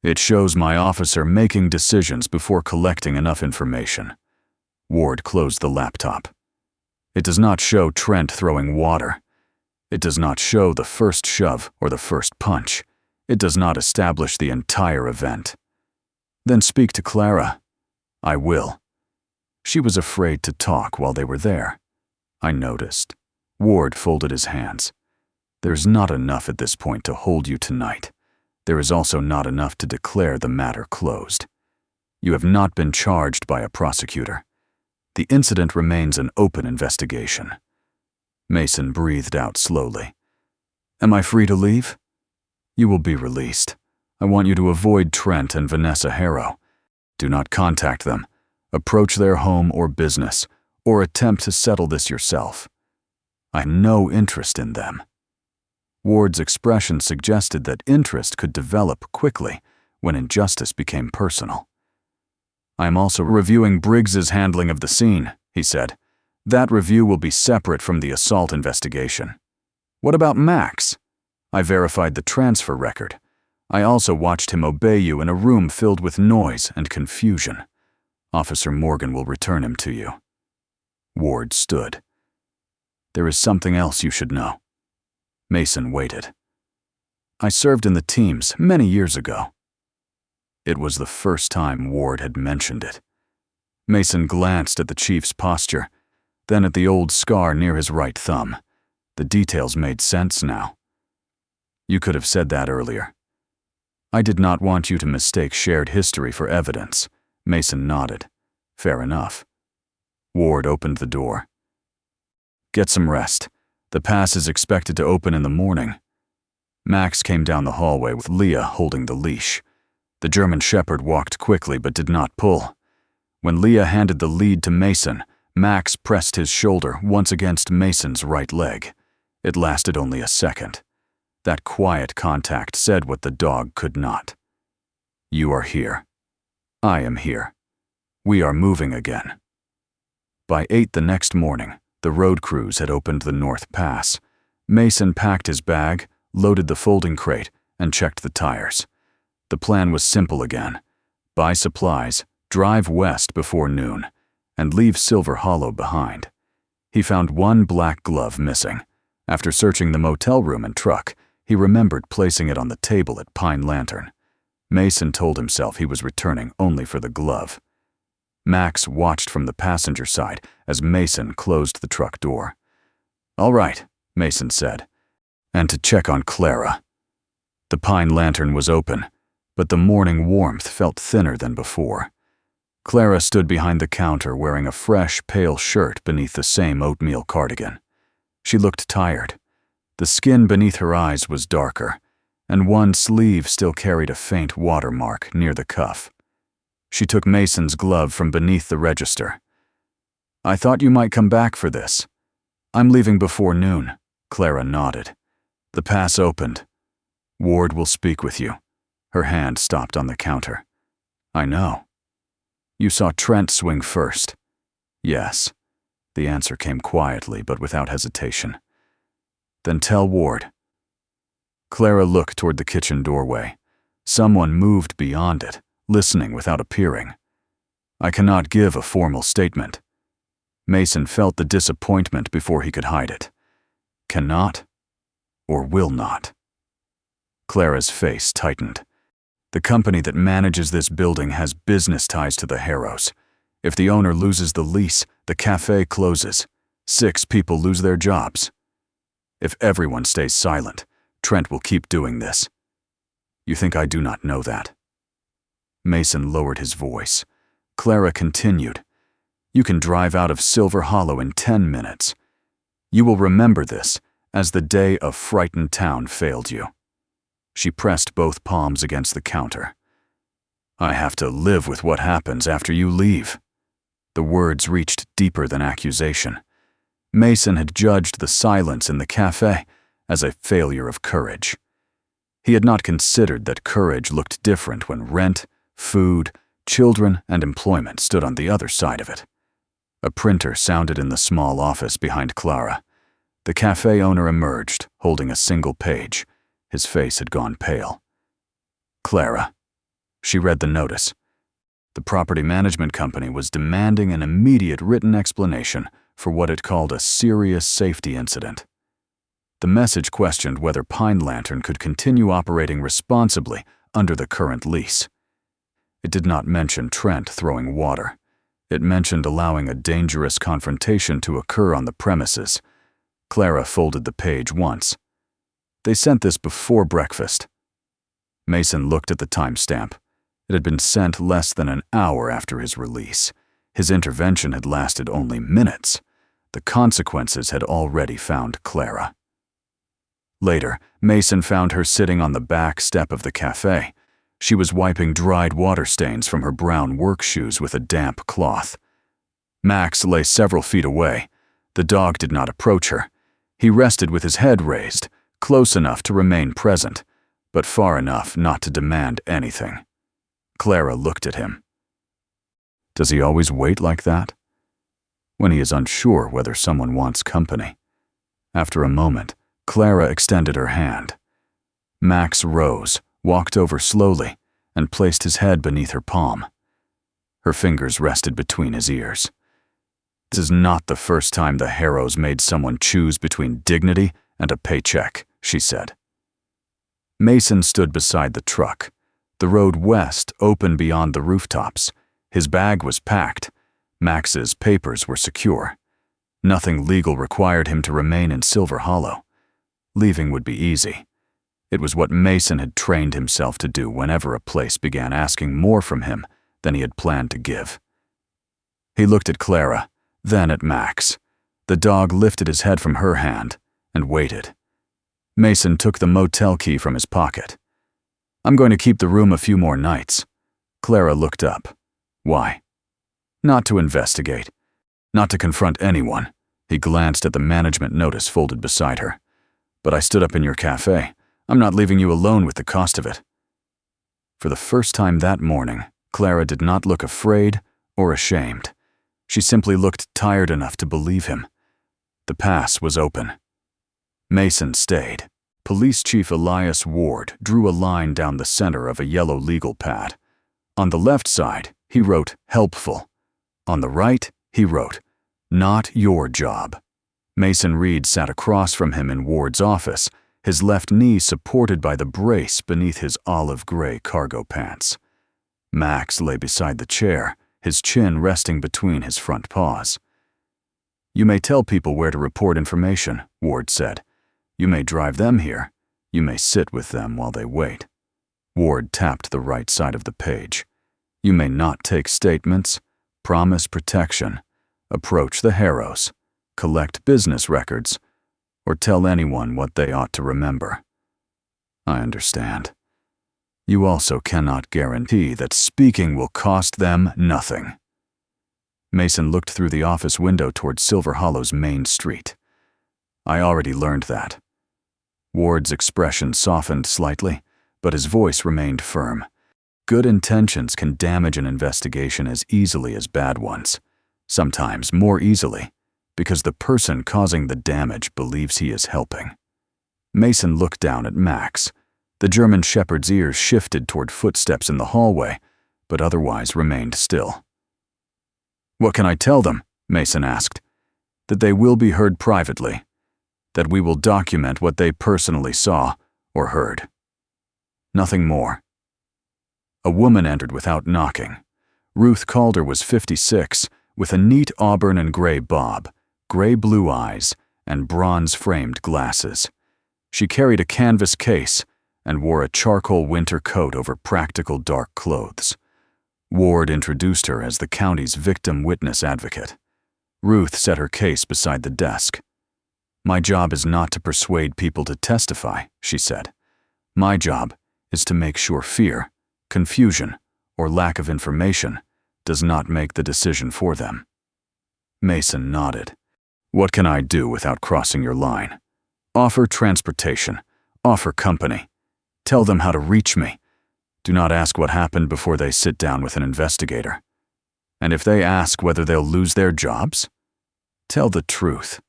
It shows my officer making decisions before collecting enough information." Ward closed the laptop. "It does not show Trent throwing water. It does not show the first shove or the first punch. It does not establish the entire event." "Then speak to Clara." "I will." She was afraid to talk while they were there. I noticed. Ward folded his hands. "There's not enough at this point to hold you tonight. There is also not enough to declare the matter closed. You have not been charged by a prosecutor. The incident remains an open investigation." Mason breathed out slowly. "Am I free to leave?" "You will be released. I want you to avoid Trent and Vanessa Harrow. Do not contact them. Approach their home or business, or attempt to settle this yourself. I have no interest in them." Ward's expression suggested that interest could develop quickly when injustice became personal. "I am also reviewing Briggs's handling of the scene," he said. "That review will be separate from the assault investigation." "What about Max?" "I verified the transfer record. I also watched him obey you in a room filled with noise and confusion. Officer Morgan will return him to you." Ward stood. "There is something else you should know." Mason waited. "I served in the teams many years ago." It was the first time Ward had mentioned it. Mason glanced at the chief's posture, then at the old scar near his right thumb. The details made sense now. "You could have said that earlier." "I did not want you to mistake shared history for evidence." Mason nodded. "Fair enough." Ward opened the door. "Get some rest. The pass is expected to open in the morning." Max came down the hallway with Leah holding the leash. The German Shepherd walked quickly but did not pull. When Leah handed the lead to Mason, Max pressed his shoulder once against Mason's right leg. It lasted only a second. That quiet contact said what the dog could not. "You are here. I am here. We are moving again." By 8 the next morning, the road crews had opened the North Pass. Mason packed his bag, loaded the folding crate, and checked the tires. The plan was simple again. Buy supplies, drive west before noon, and leave Silver Hollow behind. He found one black glove missing. After searching the motel room and truck, he remembered placing it on the table at Pine Lantern. Mason told himself he was returning only for the glove. Max watched from the passenger side as Mason closed the truck door. "All right," Mason said, "and to check on Clara." The Pine Lantern was open, but the morning warmth felt thinner than before. Clara stood behind the counter wearing a fresh, pale shirt beneath the same oatmeal cardigan. She looked tired. The skin beneath her eyes was darker, and one sleeve still carried a faint watermark near the cuff. She took Mason's glove from beneath the register. "I thought you might come back for this." "I'm leaving before noon." Clara nodded. The pass opened. "Ward will speak with you." Her hand stopped on the counter. "I know." "You saw Trent swing first." "Yes." The answer came quietly but without hesitation. "Then tell Ward." Clara looked toward the kitchen doorway. Someone moved beyond it, listening without appearing. "I cannot give a formal statement." Mason felt the disappointment before he could hide it. Cannot or will not? Clara's face tightened. The company that manages this building has business ties to the Harrows. If the owner loses the lease, the cafe closes. 6 people lose their jobs. If everyone stays silent, Trent will keep doing this. You think I do not know that? Mason lowered his voice. Clara continued. You can drive out of Silver Hollow in 10 minutes. You will remember this as the day a frightened town failed you. She pressed both palms against the counter. I have to live with what happens after you leave. The words reached deeper than accusation. Mason had judged the silence in the cafe as a failure of courage. He had not considered that courage looked different when rent, food, children, and employment stood on the other side of it. A printer sounded in the small office behind Clara. The cafe owner emerged, holding a single page. His face had gone pale. Clara. She read the notice. The property management company was demanding an immediate written explanation for what it called a serious safety incident. The message questioned whether Pine Lantern could continue operating responsibly under the current lease. It did not mention Trent throwing water. It mentioned allowing a dangerous confrontation to occur on the premises. Clara folded the page once. They sent this before breakfast. Mason looked at the timestamp. It had been sent less than an hour after his release. His intervention had lasted only minutes. The consequences had already found Clara. Later, Mason found her sitting on the back step of the cafe. She was wiping dried water stains from her brown work shoes with a damp cloth. Max lay several feet away. The dog did not approach her. He rested with his head raised, close enough to remain present, but far enough not to demand anything. Clara looked at him. Does he always wait like that? When he is unsure whether someone wants company. After a moment, Clara extended her hand. Max rose, walked over slowly, and placed his head beneath her palm. Her fingers rested between his ears. This is not the first time the Harrows made someone choose between dignity and a paycheck, she said. Mason stood beside the truck. The road west opened beyond the rooftops. His bag was packed. Max's papers were secure. Nothing legal required him to remain in Silver Hollow. Leaving would be easy. It was what Mason had trained himself to do whenever a place began asking more from him than he had planned to give. He looked at Clara, then at Max. The dog lifted his head from her hand and waited. Mason took the motel key from his pocket. I'm going to keep the room a few more nights. Clara looked up. Why? Not to investigate. Not to confront anyone. He glanced at the management notice folded beside her. But I stood up in your cafe. I'm not leaving you alone with the cost of it. For the first time that morning, Clara did not look afraid or ashamed. She simply looked tired enough to believe him. The pass was open. Mason stayed. Police Chief Elias Ward drew a line down the center of a yellow legal pad. On the left side, he wrote, helpful. On the right, he wrote, not your job. Mason Reed sat across from him in Ward's office, his left knee supported by the brace beneath his olive-gray cargo pants. Max lay beside the chair, his chin resting between his front paws. You may tell people where to report information, Ward said. You may drive them here. You may sit with them while they wait. Ward tapped the right side of the page. You may not take statements, promise protection, approach the Harrows, collect business records, or tell anyone what they ought to remember. I understand. You also cannot guarantee that speaking will cost them nothing. Mason looked through the office window toward Silver Hollow's main street. I already learned that. Ward's expression softened slightly, but his voice remained firm. Good intentions can damage an investigation as easily as bad ones, sometimes more easily, because the person causing the damage believes he is helping. Mason looked down at Max. The German Shepherd's ears shifted toward footsteps in the hallway, but otherwise remained still. "What can I tell them?" Mason asked. "That they will be heard privately. That we will document what they personally saw or heard. Nothing more." A woman entered without knocking. Ruth Calder was 56, with a neat auburn and gray bob, gray-blue eyes, and bronze-framed glasses. She carried a canvas case and wore a charcoal winter coat over practical dark clothes. Ward introduced her as the county's victim witness advocate. Ruth set her case beside the desk. "My job is not to persuade people to testify," she said. "My job is to make sure fear, confusion, or lack of information does not make the decision for them." Mason nodded. "What can I do without crossing your line? Offer transportation. Offer company. Tell them how to reach me. Do not ask what happened before they sit down with an investigator. And if they ask whether they'll lose their jobs, tell the truth.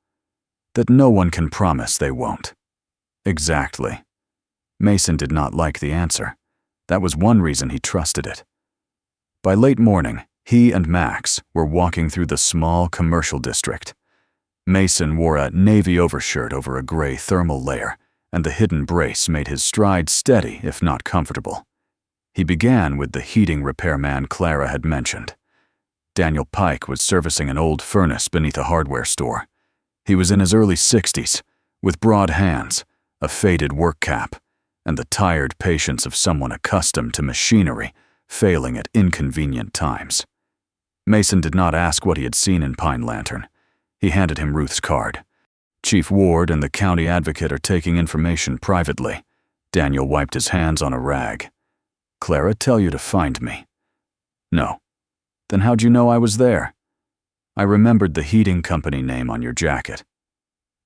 That no one can promise they won't." Exactly. Mason did not like the answer. That was one reason he trusted it. By late morning, he and Max were walking through the small commercial district. Mason wore a navy overshirt over a gray thermal layer, and the hidden brace made his stride steady if not comfortable. He began with the heating repairman Clara had mentioned. Daniel Pike was servicing an old furnace beneath a hardware store. He was in his early 60s, with broad hands, a faded work cap, and the tired patience of someone accustomed to machinery failing at inconvenient times. Mason did not ask what he had seen in Pine Lantern. He handed him Ruth's card. "Chief Ward and the county advocate are taking information privately." Daniel wiped his hands on a rag. "Clara tell you to find me?" "No." "Then how'd you know I was there?" "I remembered the heating company name on your jacket."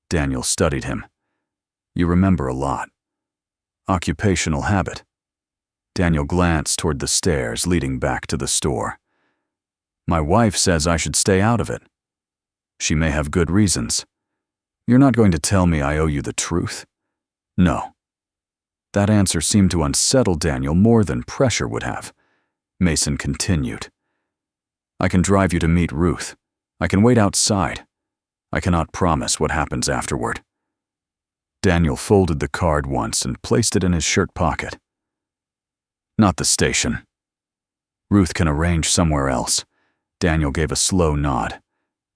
Daniel studied him. "You remember a lot. Occupational habit." Daniel glanced toward the stairs leading back to the store. "My wife says I should stay out of it." "She may have good reasons." "You're not going to tell me I owe you the truth?" "No." That answer seemed to unsettle Daniel more than pressure would have. Mason continued. "I can drive you to meet Ruth. I can wait outside. I cannot promise what happens afterward." Daniel folded the card once and placed it in his shirt pocket. "Not the station. Ruth can arrange somewhere else." Daniel gave a slow nod.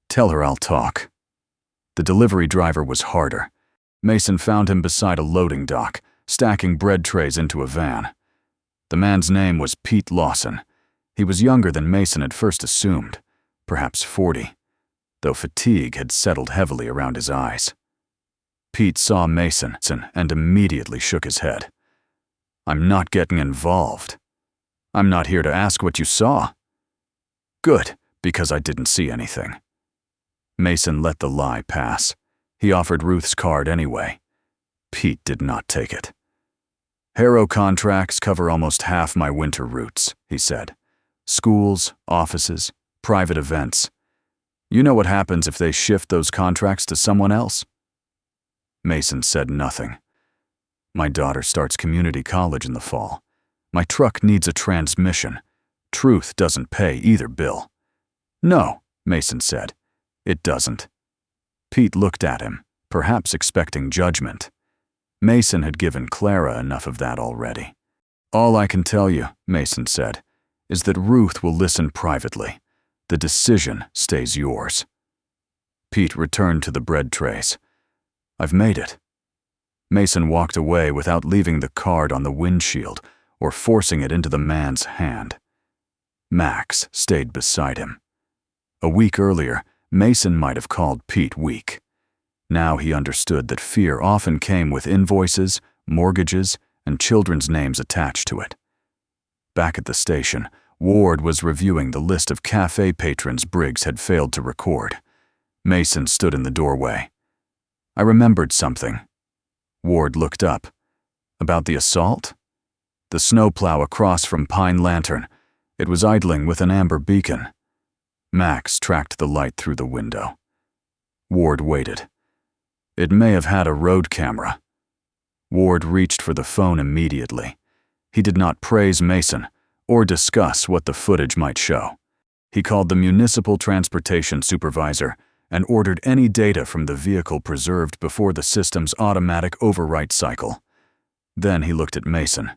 "Tell her I'll talk." The delivery driver was harder. Mason found him beside a loading dock, stacking bread trays into a van. The man's name was Pete Lawson. He was younger than Mason had first assumed, perhaps 40, though fatigue had settled heavily around his eyes. Pete saw Mason and immediately shook his head. "I'm not getting involved. I'm not here to ask what you saw." "Good, because I didn't see anything." Mason let the lie pass. He offered Ruth's card anyway. Pete did not take it. "Harrow contracts cover almost half my winter routes," he said. "Schools, offices, private events. You know what happens if they shift those contracts to someone else?" Mason said nothing. "My daughter starts community college in the fall. My truck needs a transmission. Truth doesn't pay either bill." "No," Mason said. "It doesn't." Pete looked at him, perhaps expecting judgment. Mason had given Clara enough of that already. "All I can tell you," Mason said, "is that Ruth will listen privately. The decision stays yours." Pete returned to the bread trays. "I've made it." Mason walked away without leaving the card on the windshield or forcing it into the man's hand. Max stayed beside him. A week earlier, Mason might have called Pete weak. Now he understood that fear often came with invoices, mortgages, and children's names attached to it. Back at the station, Ward was reviewing the list of cafe patrons Briggs had failed to record. Mason stood in the doorway. "I remembered something." Ward looked up. "About the assault?" "The snowplow across from Pine Lantern. It was idling with an amber beacon." Max tracked the light through the window. Ward waited. "It may have had a road camera." Ward reached for the phone immediately. He did not praise Mason or discuss what the footage might show. He called the municipal transportation supervisor and ordered any data from the vehicle preserved before the system's automatic overwrite cycle. Then he looked at Mason.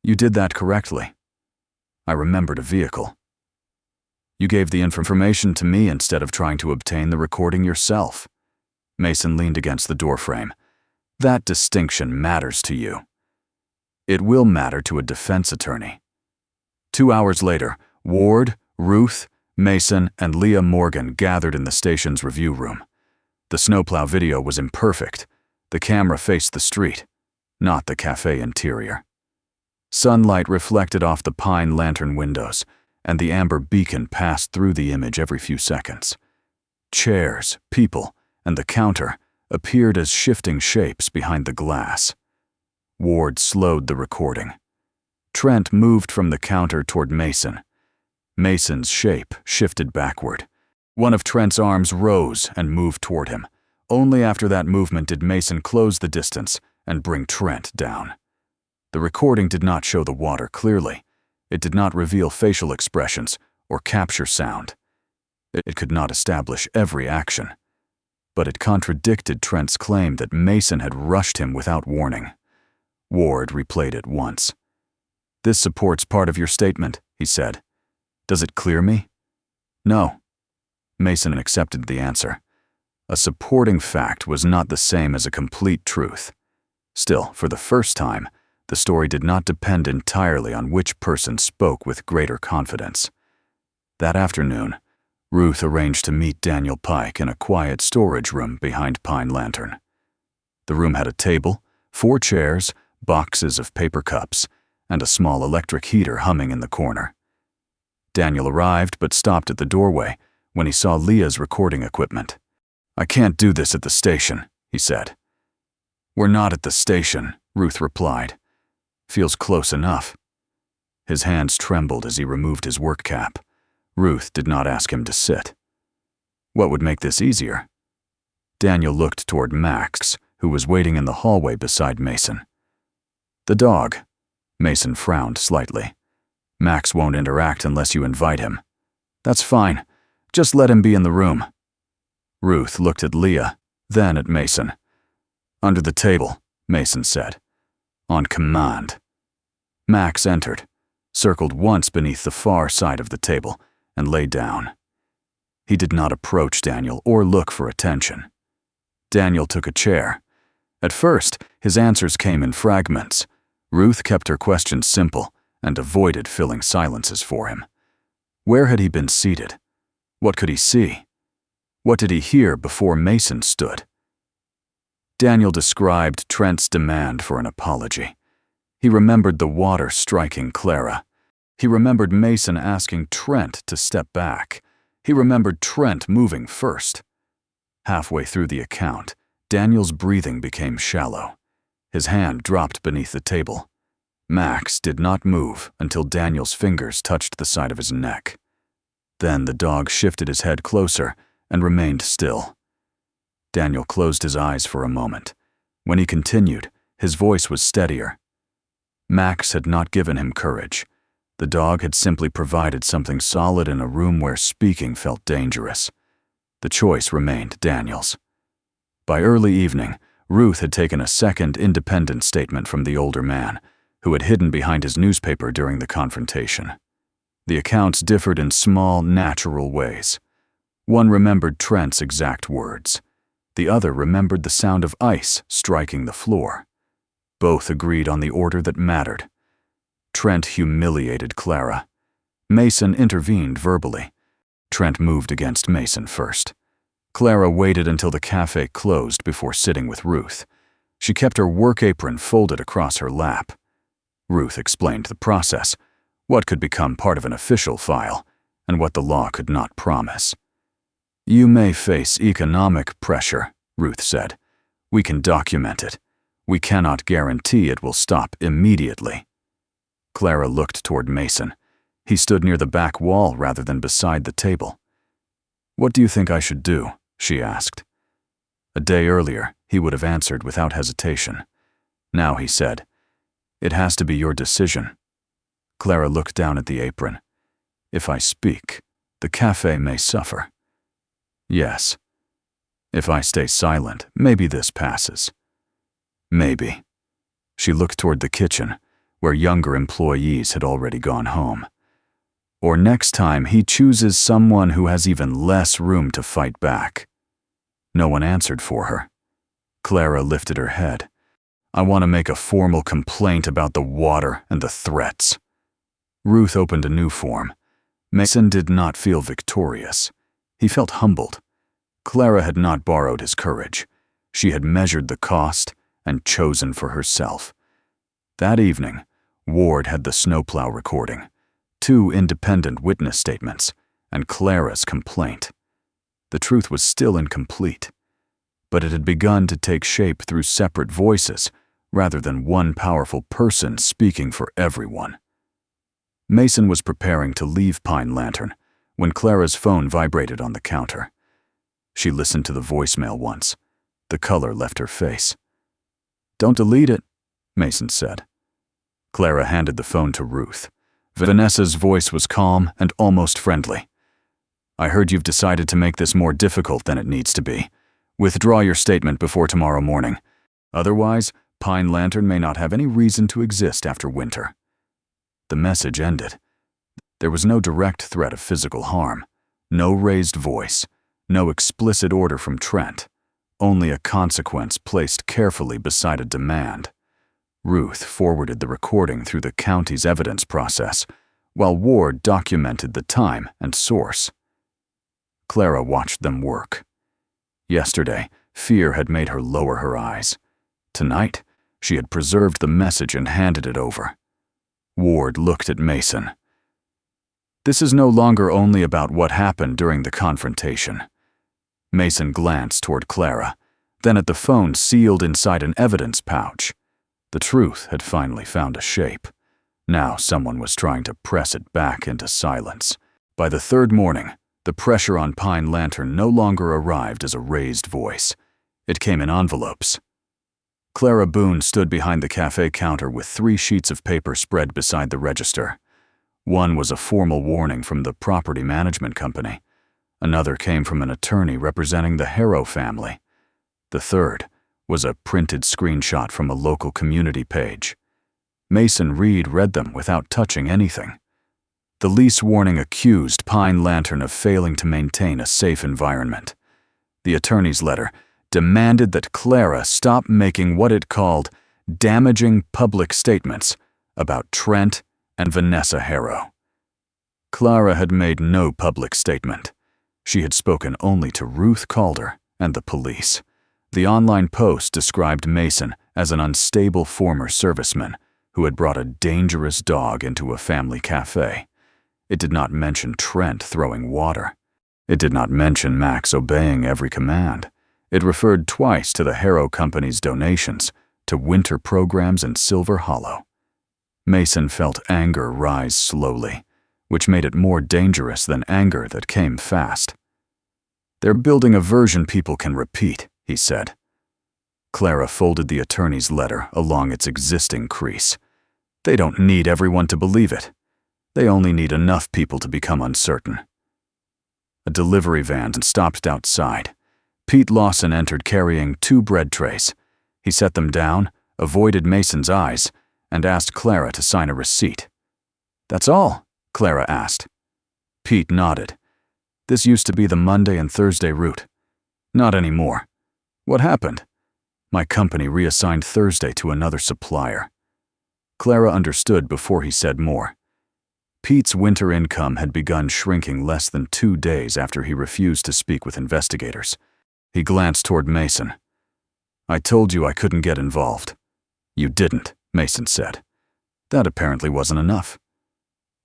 "You did that correctly." "I remembered a vehicle." "You gave the information to me instead of trying to obtain the recording yourself." Mason leaned against the doorframe. "That distinction matters to you." "It will matter to a defense attorney." 2 hours later, Ward, Ruth, Mason, and Leah Morgan gathered in the station's review room. The snowplow video was imperfect. The camera faced the street, not the cafe interior. Sunlight reflected off the Pine Lantern windows, and the amber beacon passed through the image every few seconds. Chairs, people, and the counter appeared as shifting shapes behind the glass. Ward slowed the recording. Trent moved from the counter toward Mason. Mason's shape shifted backward. One of Trent's arms rose and moved toward him. Only after that movement did Mason close the distance and bring Trent down. The recording did not show the water clearly. It did not reveal facial expressions or capture sound. It could not establish every action. But it contradicted Trent's claim that Mason had rushed him without warning. Ward replayed it once. "This supports part of your statement," he said. "Does it clear me?" "No." Mason accepted the answer. A supporting fact was not the same as a complete truth. Still, for the first time, the story did not depend entirely on which person spoke with greater confidence. That afternoon, Ruth arranged to meet Daniel Pike in a quiet storage room behind Pine Lantern. The room had a table, 4 chairs, boxes of paper cups, and a small electric heater humming in the corner. Daniel arrived but stopped at the doorway when he saw Leah's recording equipment. "I can't do this at the station," he said. "We're not at the station," Ruth replied. "Feels close enough." His hands trembled as he removed his work cap. Ruth did not ask him to sit. "What would make this easier?" Daniel looked toward Max, who was waiting in the hallway beside Mason. "The dog." Mason frowned slightly. "Max won't interact unless you invite him." "That's fine. Just let him be in the room." Ruth looked at Leah, then at Mason. "Under the table," Mason said. "On command." Max entered, circled once beneath the far side of the table, and lay down. He did not approach Daniel or look for attention. Daniel took a chair. At first, his answers came in fragments. Ruth kept her questions simple and avoided filling silences for him. Where had he been seated? What could he see? What did he hear before Mason stood? Daniel described Trent's demand for an apology. He remembered the water striking Clara. He remembered Mason asking Trent to step back. He remembered Trent moving first. Halfway through the account, Daniel's breathing became shallow. His hand dropped beneath the table. Max did not move until Daniel's fingers touched the side of his neck. Then the dog shifted his head closer and remained still. Daniel closed his eyes for a moment. When he continued, his voice was steadier. Max had not given him courage. The dog had simply provided something solid in a room where speaking felt dangerous. The choice remained Daniel's. By early evening, Ruth had taken a second independent statement from the older man, who had hidden behind his newspaper during the confrontation. The accounts differed in small, natural ways. One remembered Trent's exact words. The other remembered the sound of ice striking the floor. Both agreed on the order that mattered. Trent humiliated Clara. Mason intervened verbally. Trent moved against Mason first. Clara waited until the cafe closed before sitting with Ruth. She kept her work apron folded across her lap. Ruth explained the process, what could become part of an official file, and what the law could not promise. "You may face economic pressure," Ruth said. "We can document it. We cannot guarantee it will stop immediately." Clara looked toward Mason. He stood near the back wall rather than beside the table. "What do you think I should do?" she asked. A day earlier, he would have answered without hesitation. Now he said, "It has to be your decision." Clara looked down at the apron. "If I speak, the cafe may suffer." "Yes. If I stay silent, maybe this passes." "Maybe." She looked toward the kitchen, where younger employees had already gone home. "Or next time he chooses someone who has even less room to fight back." No one answered for her. Clara lifted her head. "I want to make a formal complaint about the water and the threats." Ruth opened a new form. Mason did not feel victorious. He felt humbled. Clara had not borrowed his courage. She had measured the cost and chosen for herself. That evening, Ward had the snowplow recording, 2 independent witness statements, and Clara's complaint. The truth was still incomplete, but it had begun to take shape through separate voices rather than one powerful person speaking for everyone. Mason was preparing to leave Pine Lantern when Clara's phone vibrated on the counter. She listened to the voicemail once. The color left her face. "Don't delete it," Mason said. Clara handed the phone to Ruth. Vanessa's voice was calm and almost friendly. "I heard you've decided to make this more difficult than it needs to be. Withdraw your statement before tomorrow morning. Otherwise, Pine Lantern may not have any reason to exist after winter." The message ended. There was no direct threat of physical harm, no raised voice, no explicit order from Trent, only a consequence placed carefully beside a demand. Ruth forwarded the recording through the county's evidence process, while Ward documented the time and source. Clara watched them work. Yesterday, fear had made her lower her eyes. Tonight, she had preserved the message and handed it over. Ward looked at Mason. "This is no longer only about what happened during the confrontation." Mason glanced toward Clara, then at the phone sealed inside an evidence pouch. The truth had finally found a shape. Now someone was trying to press it back into silence. By the third morning, the pressure on Pine Lantern no longer arrived as a raised voice. It came in envelopes. Clara Boone stood behind the cafe counter with 3 sheets of paper spread beside the register. One was a formal warning from the property management company. Another came from an attorney representing the Harrow family. The third was a printed screenshot from a local community page. Mason Reed read them without touching anything. The lease warning accused Pine Lantern of failing to maintain a safe environment. The attorney's letter demanded that Clara stop making what it called damaging public statements about Trent and Vanessa Harrow. Clara had made no public statement. She had spoken only to Ruth Calder and the police. The online post described Mason as an unstable former serviceman who had brought a dangerous dog into a family cafe. It did not mention Trent throwing water. It did not mention Max obeying every command. It referred twice to the Harrow Company's donations to winter programs in Silver Hollow. Mason felt anger rise slowly, which made it more dangerous than anger that came fast. "They're building a version people can repeat," he said. Clara folded the attorney's letter along its existing crease. "They don't need everyone to believe it. They only need enough people to become uncertain." A delivery van stopped outside. Pete Lawson entered carrying 2 bread trays. He set them down, avoided Mason's eyes, and asked Clara to sign a receipt. "That's all?" Clara asked. Pete nodded. "This used to be the Monday and Thursday route." "Not anymore." "What happened?" "My company reassigned Thursday to another supplier." Clara understood before he said more. Pete's winter income had begun shrinking less than 2 days after he refused to speak with investigators. He glanced toward Mason. "I told you I couldn't get involved." "You didn't," Mason said. That apparently wasn't enough.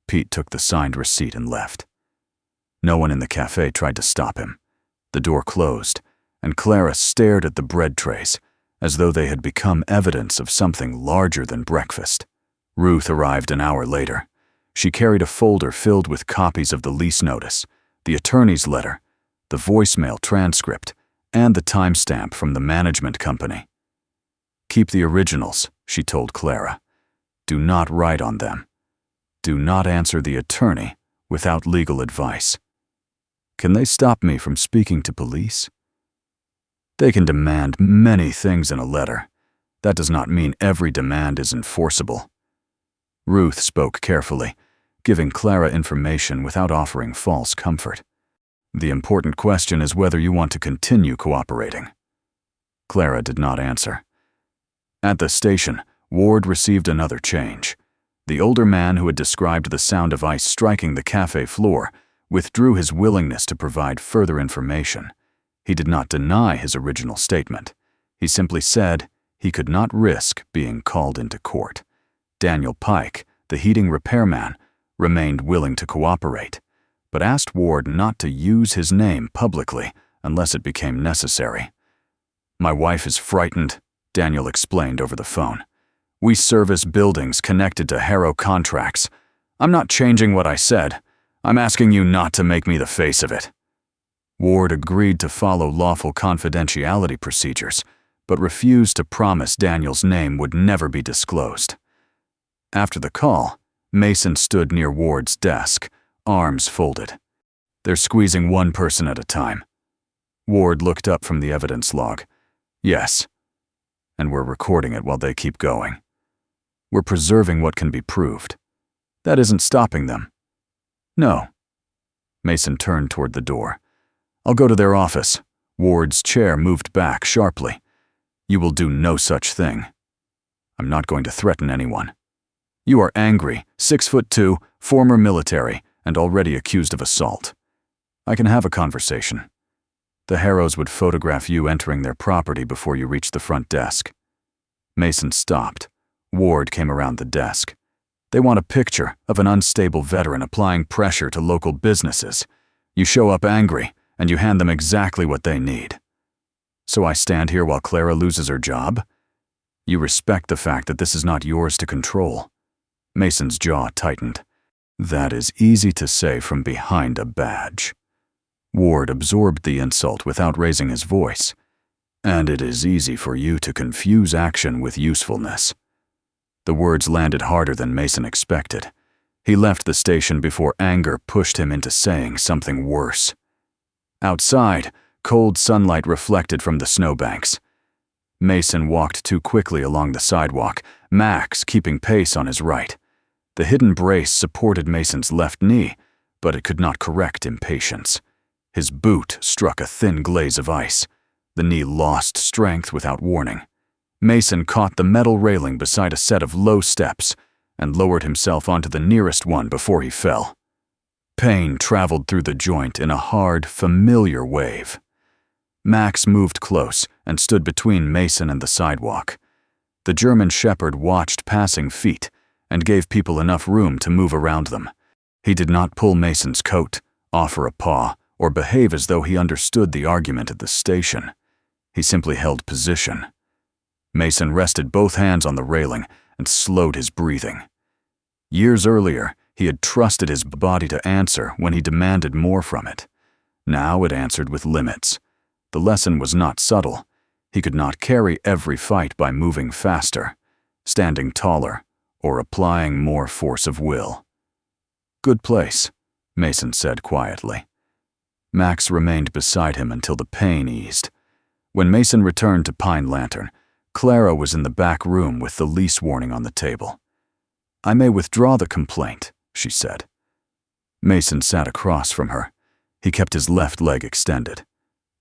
Pete took the signed receipt and left. No one in the cafe tried to stop him. The door closed, and Clara stared at the bread trays, as though they had become evidence of something larger than breakfast. Ruth arrived an hour later. She carried a folder filled with copies of the lease notice, the attorney's letter, the voicemail transcript, and the timestamp from the management company. "Keep the originals," she told Clara. "Do not write on them. Do not answer the attorney without legal advice." "Can they stop me from speaking to police?" "They can demand many things in a letter. That does not mean every demand is enforceable." Ruth spoke carefully, giving Clara information without offering false comfort. "The important question is whether you want to continue cooperating." Clara did not answer. At the station, Ward received another change. The older man who had described the sound of ice striking the cafe floor withdrew his willingness to provide further information. He did not deny his original statement. He simply said he could not risk being called into court. Daniel Pike, the heating repairman, remained willing to cooperate, but asked Ward not to use his name publicly unless it became necessary. "My wife is frightened," Daniel explained over the phone. "We service buildings connected to Harrow contracts. I'm not changing what I said. I'm asking you not to make me the face of it." Ward agreed to follow lawful confidentiality procedures, but refused to promise Daniel's name would never be disclosed. After the call, Mason stood near Ward's desk, arms folded. "They're squeezing one person at a time." Ward looked up from the evidence log. "Yes. And we're recording it while they keep going. We're preserving what can be proved. That isn't stopping them." "No." Mason turned toward the door. "I'll go to their office." Ward's chair moved back sharply. "You will do no such thing." "I'm not going to threaten anyone." "You are angry, 6'2", former military, and already accused of assault. I can have a conversation. The Harrows would photograph you entering their property before you reached the front desk." Mason stopped. Ward came around the desk. "They want a picture of an unstable veteran applying pressure to local businesses. You show up angry, and you hand them exactly what they need. So I stand here while Clara loses her job? You respect the fact that this is not yours to control." Mason's jaw tightened. "That is easy to say from behind a badge." Ward absorbed the insult without raising his voice. "And it is easy for you to confuse action with usefulness." The words landed harder than Mason expected. He left the station before anger pushed him into saying something worse. Outside, cold sunlight reflected from the snowbanks. Mason walked too quickly along the sidewalk, Max keeping pace on his right. The hidden brace supported Mason's left knee, but it could not correct impatience. His boot struck a thin glaze of ice. The knee lost strength without warning. Mason caught the metal railing beside a set of low steps and lowered himself onto the nearest one before he fell. Pain traveled through the joint in a hard, familiar wave. Max moved close and stood between Mason and the sidewalk. The German Shepherd watched passing feet and gave people enough room to move around them. He did not pull Mason's coat, offer a paw, or behave as though he understood the argument at the station. He simply held position. Mason rested both hands on the railing and slowed his breathing. Years earlier, he had trusted his body to answer when he demanded more from it. Now it answered with limits. The lesson was not subtle. He could not carry every fight by moving faster, standing taller, or applying more force of will. "Good place," Mason said quietly. Max remained beside him until the pain eased. When Mason returned to Pine Lantern, Clara was in the back room with the lease warning on the table. "I may withdraw the complaint," she said. Mason sat across from her. He kept his left leg extended.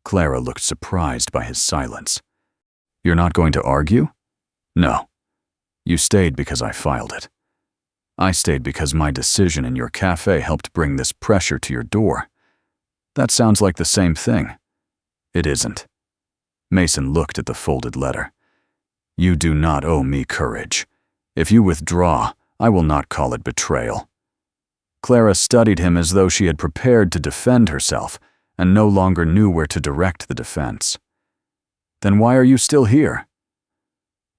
Clara looked surprised by his silence. "You're not going to argue?" "No. You stayed because I filed it." I stayed because my decision in your cafe helped bring this pressure to your door. That sounds like the same thing. It isn't. Mason looked at the folded letter. You do not owe me courage. If you withdraw, I will not call it betrayal. Clara studied him as though she had prepared to defend herself and no longer knew where to direct the defense. Then why are you still here?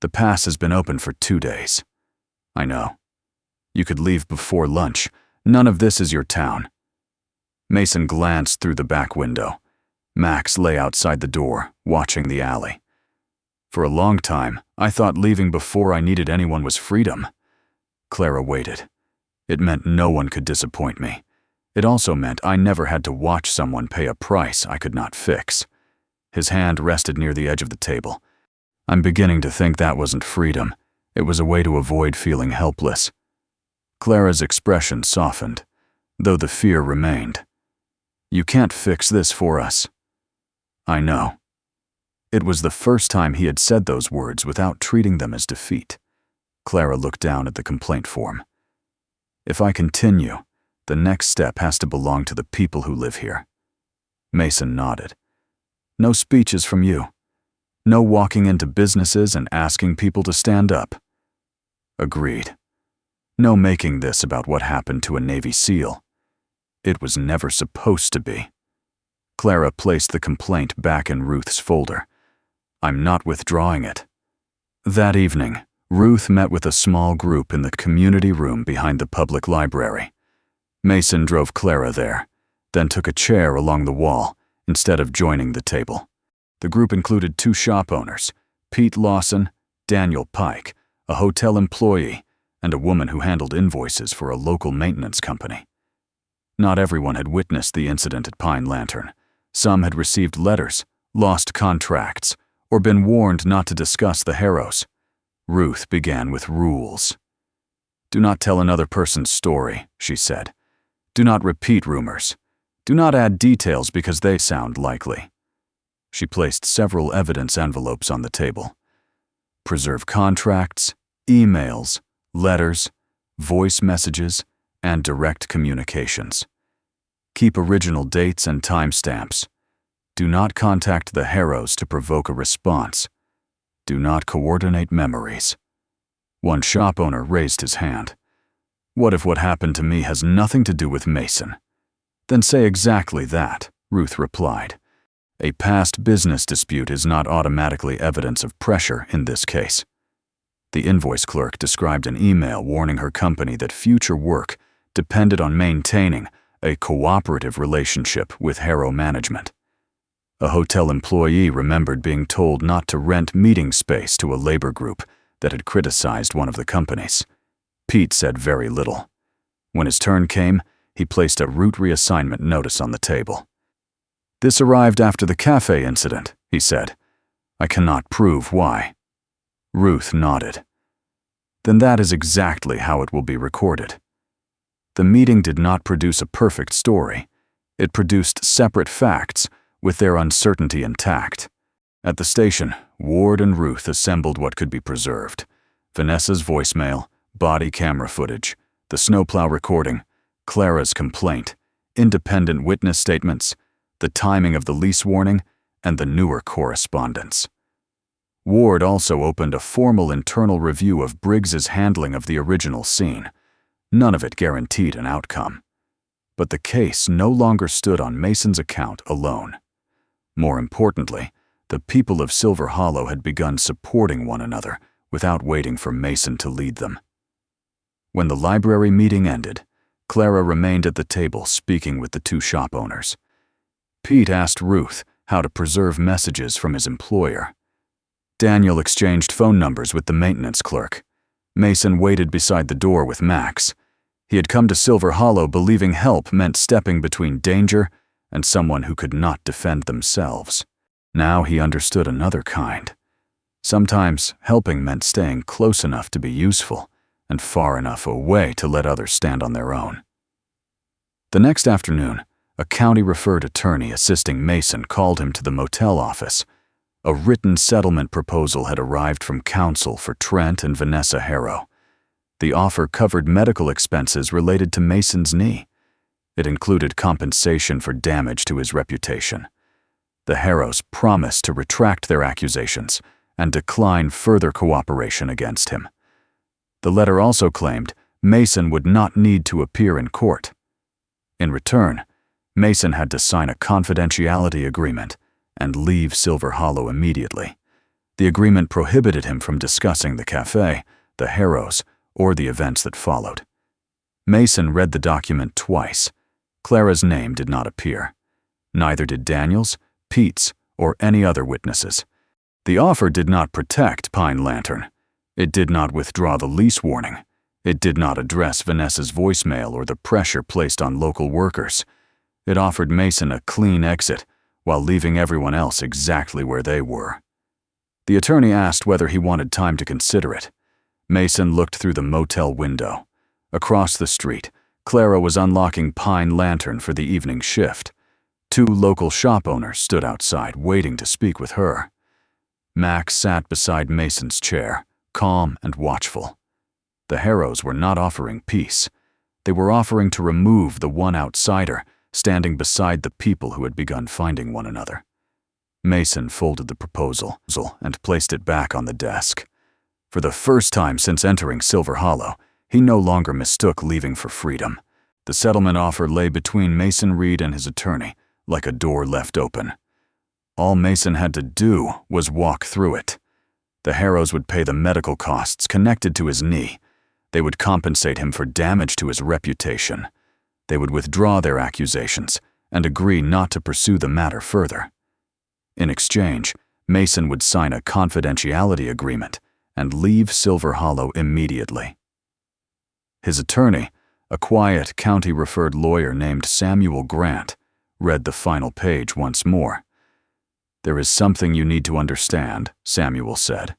The pass has been open for 2 days. I know. You could leave before lunch. None of this is your town. Mason glanced through the back window. Max lay outside the door, watching the alley. For a long time, I thought leaving before I needed anyone was freedom. Clara waited. It meant no one could disappoint me. It also meant I never had to watch someone pay a price I could not fix. His hand rested near the edge of the table. I'm beginning to think that wasn't freedom. It was a way to avoid feeling helpless. Clara's expression softened, though the fear remained. You can't fix this for us. I know. It was the first time he had said those words without treating them as defeat. Clara looked down at the complaint form. If I continue, the next step has to belong to the people who live here. Mason nodded. No speeches from you. No walking into businesses and asking people to stand up. Agreed. No making this about what happened to a Navy SEAL. It was never supposed to be. Clara placed the complaint back in Ruth's folder. I'm not withdrawing it. That evening, Ruth met with a small group in the community room behind the public library. Mason drove Clara there, then took a chair along the wall instead of joining the table. The group included 2 shop owners, Pete Lawson, Daniel Pike, a hotel employee, and a woman who handled invoices for a local maintenance company. Not everyone had witnessed the incident at Pine Lantern. Some had received letters, lost contracts, or been warned not to discuss the Harrows. Ruth began with rules. Do not tell another person's story, she said. Do not repeat rumors. Do not add details because they sound likely. She placed several evidence envelopes on the table. Preserve contracts, emails, letters, voice messages, and direct communications. Keep original dates and timestamps. Do not contact the Harrows to provoke a response. Do not coordinate memories. One shop owner raised his hand. What if what happened to me has nothing to do with Mason? Then say exactly that, Ruth replied. A past business dispute is not automatically evidence of pressure in this case. The invoice clerk described an email warning her company that future work depended on maintaining a cooperative relationship with Harrow management. A hotel employee remembered being told not to rent meeting space to a labor group that had criticized one of the companies. Pete said very little. When his turn came, he placed a route reassignment notice on the table. This arrived after the cafe incident, he said. I cannot prove why. Ruth nodded. Then that is exactly how it will be recorded. The meeting did not produce a perfect story. It produced separate facts, with their uncertainty intact. At the station, Ward and Ruth assembled what could be preserved. Vanessa's voicemail, body camera footage, the snowplow recording, Clara's complaint, independent witness statements, the timing of the lease warning, and the newer correspondence. Ward also opened a formal internal review of Briggs's handling of the original scene. None of it guaranteed an outcome. But the case no longer stood on Mason's account alone. More importantly, the people of Silver Hollow had begun supporting one another without waiting for Mason to lead them. When the library meeting ended, Clara remained at the table speaking with the 2 shop owners. Pete asked Ruth how to preserve messages from his employer. Daniel exchanged phone numbers with the maintenance clerk. Mason waited beside the door with Max. He had come to Silver Hollow believing help meant stepping between danger and someone who could not defend themselves. Now he understood another kind. Sometimes helping meant staying close enough to be useful and far enough away to let others stand on their own. The next afternoon, a county-referred attorney assisting Mason called him to the motel office. A written settlement proposal had arrived from counsel for Trent and Vanessa Harrow. The offer covered medical expenses related to Mason's knee. It included compensation for damage to his reputation. The Harrows promised to retract their accusations and decline further cooperation against him. The letter also claimed Mason would not need to appear in court. In return, Mason had to sign a confidentiality agreement and leave Silver Hollow immediately. The agreement prohibited him from discussing the café, the Harrows, or the events that followed. Mason read the document twice. Clara's name did not appear. Neither did Daniel's, Pete's, or any other witnesses. The offer did not protect Pine Lantern. It did not withdraw the lease warning. It did not address Vanessa's voicemail or the pressure placed on local workers. It offered Mason a clean exit while leaving everyone else exactly where they were. The attorney asked whether he wanted time to consider it. Mason looked through the motel window. Across the street, Clara was unlocking Pine Lantern for the evening shift. 2 local shop owners stood outside waiting to speak with her. Max sat beside Mason's chair, calm and watchful. The Harrows were not offering peace. They were offering to remove the one outsider standing beside the people who had begun finding one another. Mason folded the proposal and placed it back on the desk. For the first time since entering Silver Hollow, he no longer mistook leaving for freedom. The settlement offer lay between Mason Reed and his attorney, like a door left open. All Mason had to do was walk through it. The Harrows would pay the medical costs connected to his knee. They would compensate him for damage to his reputation. They would withdraw their accusations and agree not to pursue the matter further. In exchange, Mason would sign a confidentiality agreement and leave Silver Hollow immediately. His attorney, a quiet county-referred lawyer named Samuel Grant, read the final page once more. "There is something you need to understand," Samuel said.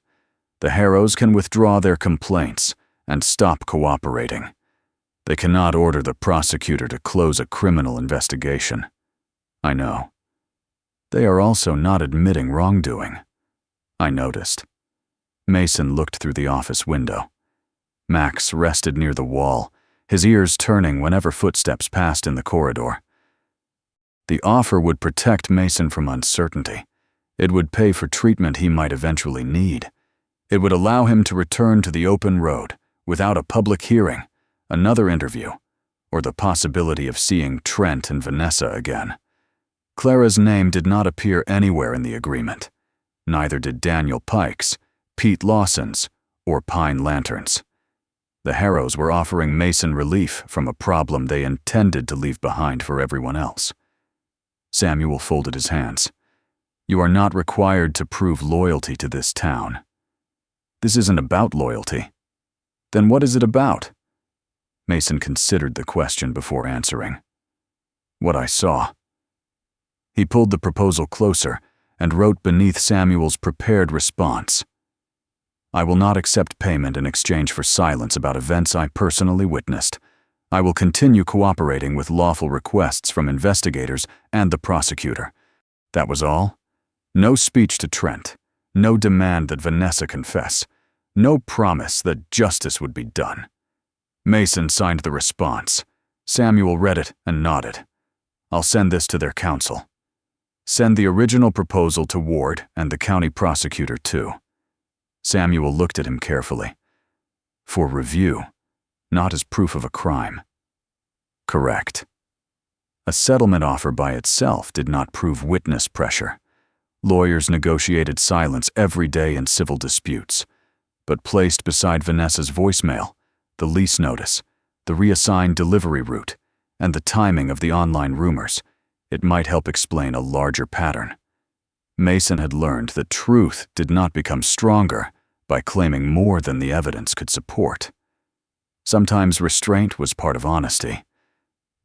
"The Harrows can withdraw their complaints and stop cooperating. They cannot order the prosecutor to close a criminal investigation. I know. They are also not admitting wrongdoing." I noticed. Mason looked through the office window. Max rested near the wall, his ears turning whenever footsteps passed in the corridor. The offer would protect Mason from uncertainty. It would pay for treatment he might eventually need. It would allow him to return to the open road without a public hearing, another interview, or the possibility of seeing Trent and Vanessa again. Clara's name did not appear anywhere in the agreement. Neither did Daniel Pike's, Pete Lawson's, or Pine Lantern's. The Harrows were offering Mason relief from a problem they intended to leave behind for everyone else. Samuel folded his hands. "You are not required to prove loyalty to this town." "This isn't about loyalty." "Then what is it about?" Mason considered the question before answering. "What I saw." He pulled the proposal closer and wrote beneath Samuel's prepared response. "I will not accept payment in exchange for silence about events I personally witnessed. I will continue cooperating with lawful requests from investigators and the prosecutor." That was all. No speech to Trent, no demand that Vanessa confess, no promise that justice would be done. Mason signed the response. Samuel read it and nodded. "I'll send this to their counsel. Send the original proposal to Ward and the county prosecutor too." Samuel looked at him carefully. "For review, not as proof of a crime." "Correct." A settlement offer by itself did not prove witness pressure. Lawyers negotiated silence every day in civil disputes, but placed beside Vanessa's voicemail, the lease notice, the reassigned delivery route, and the timing of the online rumors, it might help explain a larger pattern. Mason had learned that truth did not become stronger by claiming more than the evidence could support. Sometimes restraint was part of honesty.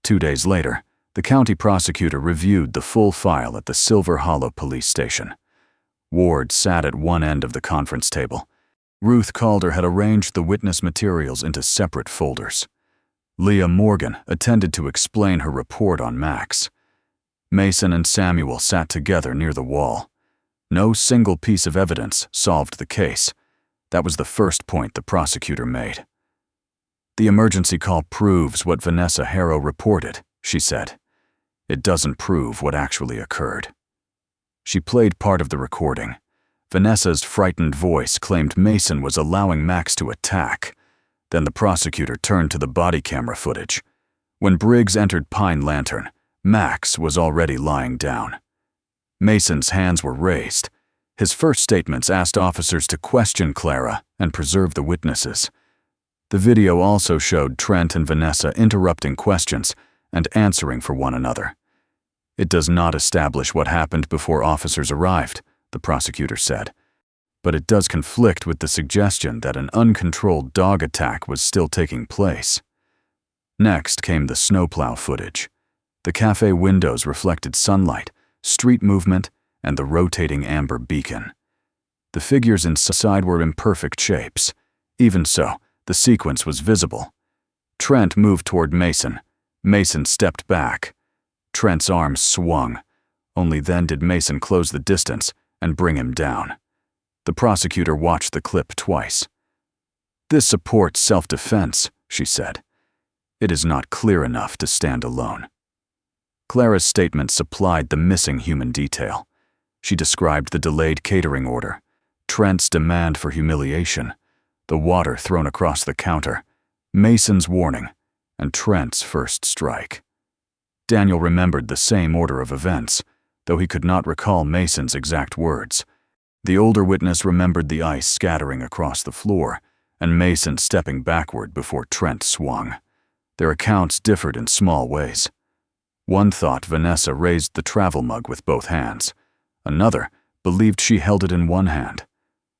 2 days later, the county prosecutor reviewed the full file at the Silver Hollow police station. Ward sat at one end of the conference table. Ruth Calder had arranged the witness materials into separate folders. Leah Morgan attended to explain her report on Max. Mason and Samuel sat together near the wall. No single piece of evidence solved the case. That was the first point the prosecutor made. "The emergency call proves what Vanessa Harrow reported," she said. "It doesn't prove what actually occurred." She played part of the recording. Vanessa's frightened voice claimed Mason was allowing Max to attack. Then the prosecutor turned to the body camera footage. When Briggs entered Pine Lantern, Max was already lying down. Mason's hands were raised. His first statements asked officers to question Clara and preserve the witnesses. The video also showed Trent and Vanessa interrupting questions and answering for one another. "It does not establish what happened before officers arrived," the prosecutor said, "but it does conflict with the suggestion that an uncontrolled dog attack was still taking place." Next came the snowplow footage. The cafe windows reflected sunlight, street movement, and the rotating amber beacon. The figures inside were imperfect shapes. Even so, the sequence was visible. Trent moved toward Mason. Mason stepped back. Trent's arms swung. Only then did Mason close the distance and bring him down. The prosecutor watched the clip twice. "This supports self-defense," she said. "It is not clear enough to stand alone." Clara's statement supplied the missing human detail. She described the delayed catering order, Trent's demand for humiliation, the water thrown across the counter, Mason's warning, and Trent's first strike. Daniel remembered the same order of events, though he could not recall Mason's exact words. The older witness remembered the ice scattering across the floor and Mason stepping backward before Trent swung. Their accounts differed in small ways. One thought Vanessa raised the travel mug with both hands. Another believed she held it in one hand.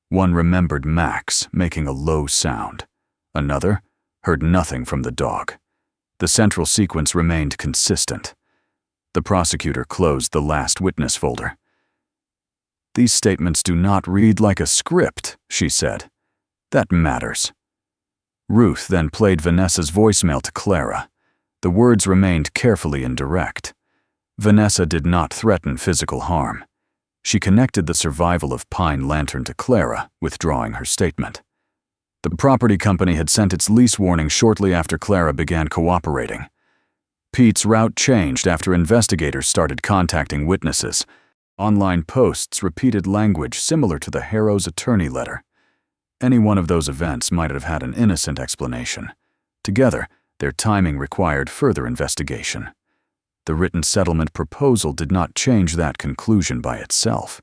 One remembered Max making a low sound. Another heard nothing from the dog. The central sequence remained consistent. The prosecutor closed the last witness folder. "These statements do not read like a script," she said. "That matters." Ruth then played Vanessa's voicemail to Clara. The words remained carefully indirect. Vanessa did not threaten physical harm. She connected the survival of Pine Lantern to Clara, withdrawing her statement. The property company had sent its lease warning shortly after Clara began cooperating. Pete's route changed after investigators started contacting witnesses. Online posts repeated language similar to the Harrow's attorney letter. Any one of those events might have had an innocent explanation. Together, their timing required further investigation. The written settlement proposal did not change that conclusion by itself.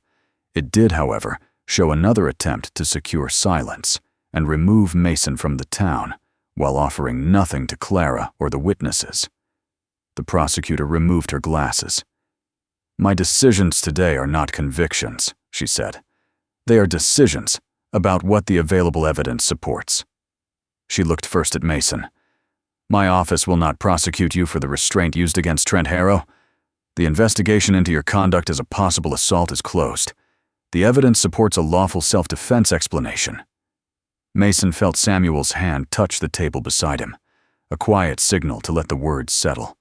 It did, however, show another attempt to secure silence and remove Mason from the town, while offering nothing to Clara or the witnesses. The prosecutor removed her glasses. "My decisions today are not convictions," she said. "They are decisions about what the available evidence supports." She looked first at Mason. "My office will not prosecute you for the restraint used against Trent Harrow. The investigation into your conduct as a possible assault is closed. The evidence supports a lawful self-defense explanation." Mason felt Samuel's hand touch the table beside him, a quiet signal to let the words settle.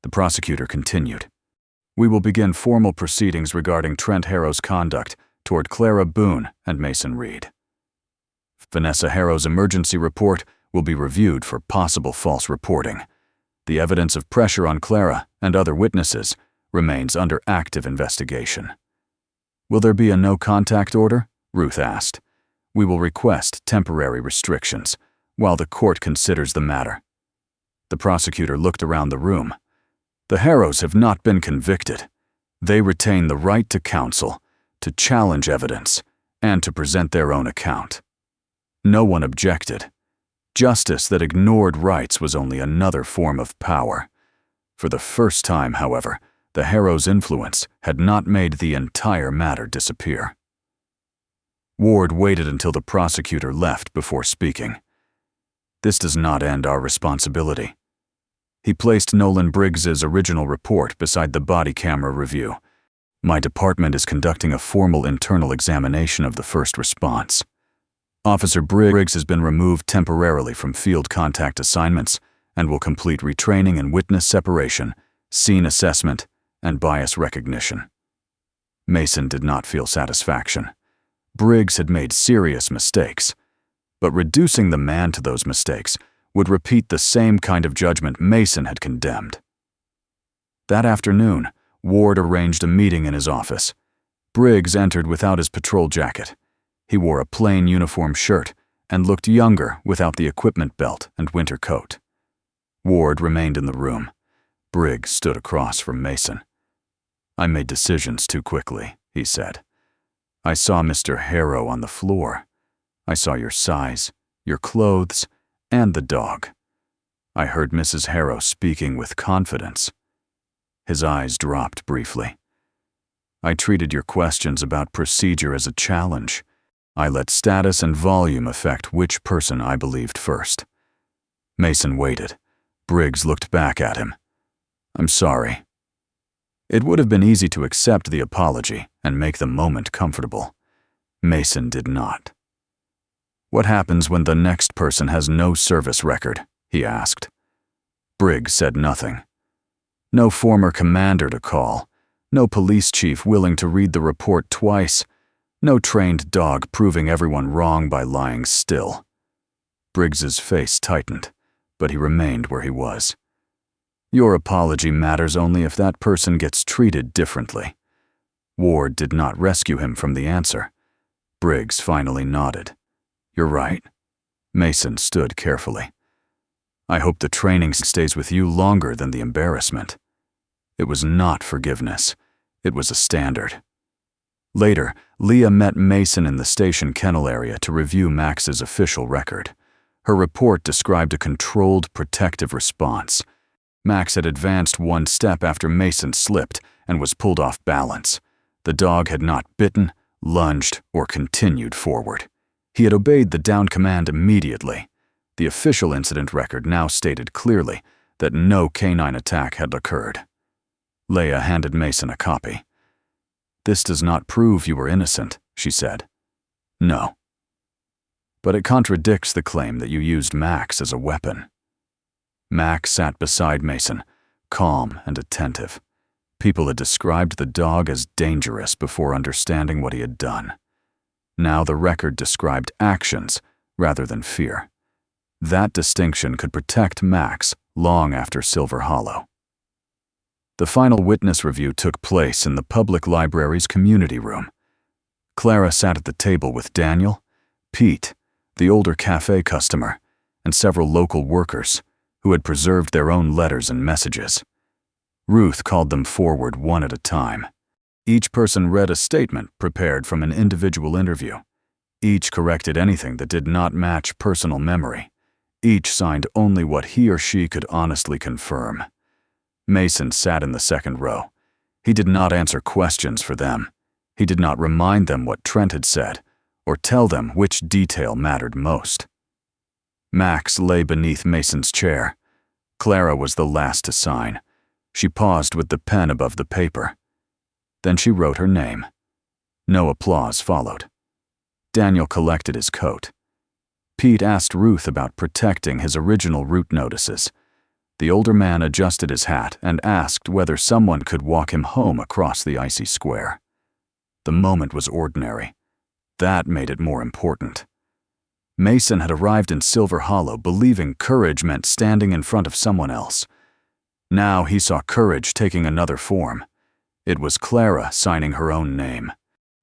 The prosecutor continued. "We will begin formal proceedings regarding Trent Harrow's conduct toward Clara Boone and Mason Reed. Vanessa Harrow's emergency report will be reviewed for possible false reporting. The evidence of pressure on Clara and other witnesses remains under active investigation." "Will there be a no-contact order?" Ruth asked. "We will request temporary restrictions while the court considers the matter." The prosecutor looked around the room. "The Harrows have not been convicted. They retain the right to counsel, to challenge evidence, and to present their own account." No one objected. Justice that ignored rights was only another form of power. For the first time, however, the Harrows' influence had not made the entire matter disappear. Ward waited until the prosecutor left before speaking. "This does not end our responsibility." He placed Nolan Briggs's original report beside the body camera review. "My department is conducting a formal internal examination of the first response. Officer Briggs has been removed temporarily from field contact assignments and will complete retraining in witness separation, scene assessment, and bias recognition." Mason did not feel satisfaction. Briggs had made serious mistakes, but reducing the man to those mistakes would repeat the same kind of judgment Mason had condemned. That afternoon, Ward arranged a meeting in his office. Briggs entered without his patrol jacket. He wore a plain uniform shirt and looked younger without the equipment belt and winter coat. Ward remained in the room. Briggs stood across from Mason. "I made decisions too quickly," he said. "I saw Mr. Harrow on the floor. I saw your size, your clothes, and the dog. I heard Mrs. Harrow speaking with confidence." His eyes dropped briefly. "I treated your questions about procedure as a challenge. I let status and volume affect which person I believed first." Mason waited. Briggs looked back at him. "I'm sorry." It would have been easy to accept the apology and make the moment comfortable. Mason did not. "What happens when the next person has no service record?" he asked. Briggs said nothing. No former commander to call, no police chief willing to read the report twice, no trained dog proving everyone wrong by lying still. Briggs's face tightened, but he remained where he was. "Your apology matters only if that person gets treated differently." Ward did not rescue him from the answer. Briggs finally nodded. "You're right." Mason stood carefully. "I hope the training stays with you longer than the embarrassment." It was not forgiveness. It was a standard. Later, Leah met Mason in the station kennel area to review Max's official record. Her report described a controlled, protective response. Max had advanced one step after Mason slipped and was pulled off balance. The dog had not bitten, lunged, or continued forward. He had obeyed the down command immediately. The official incident record now stated clearly that no canine attack had occurred. Leah handed Mason a copy. "This does not prove you were innocent," she said. "No. But it contradicts the claim that you used Max as a weapon." Max sat beside Mason, calm and attentive. People had described the dog as dangerous before understanding what he had done. Now the record described actions rather than fear. That distinction could protect Max long after Silver Hollow. The final witness review took place in the public library's community room. Clara sat at the table with Daniel, Pete, the older café customer, and several local workers who had preserved their own letters and messages. Ruth called them forward one at a time. Each person read a statement prepared from an individual interview. Each corrected anything that did not match personal memory. Each signed only what he or she could honestly confirm. Mason sat in the second row. He did not answer questions for them. He did not remind them what Trent had said, or tell them which detail mattered most. Max lay beneath Mason's chair. Clara was the last to sign. She paused with the pen above the paper. Then she wrote her name. No applause followed. Daniel collected his coat. Pete asked Ruth about protecting his original route notices. The older man adjusted his hat and asked whether someone could walk him home across the icy square. The moment was ordinary. That made it more important. Mason had arrived in Silver Hollow believing courage meant standing in front of someone else. Now he saw courage taking another form. It was Clara signing her own name.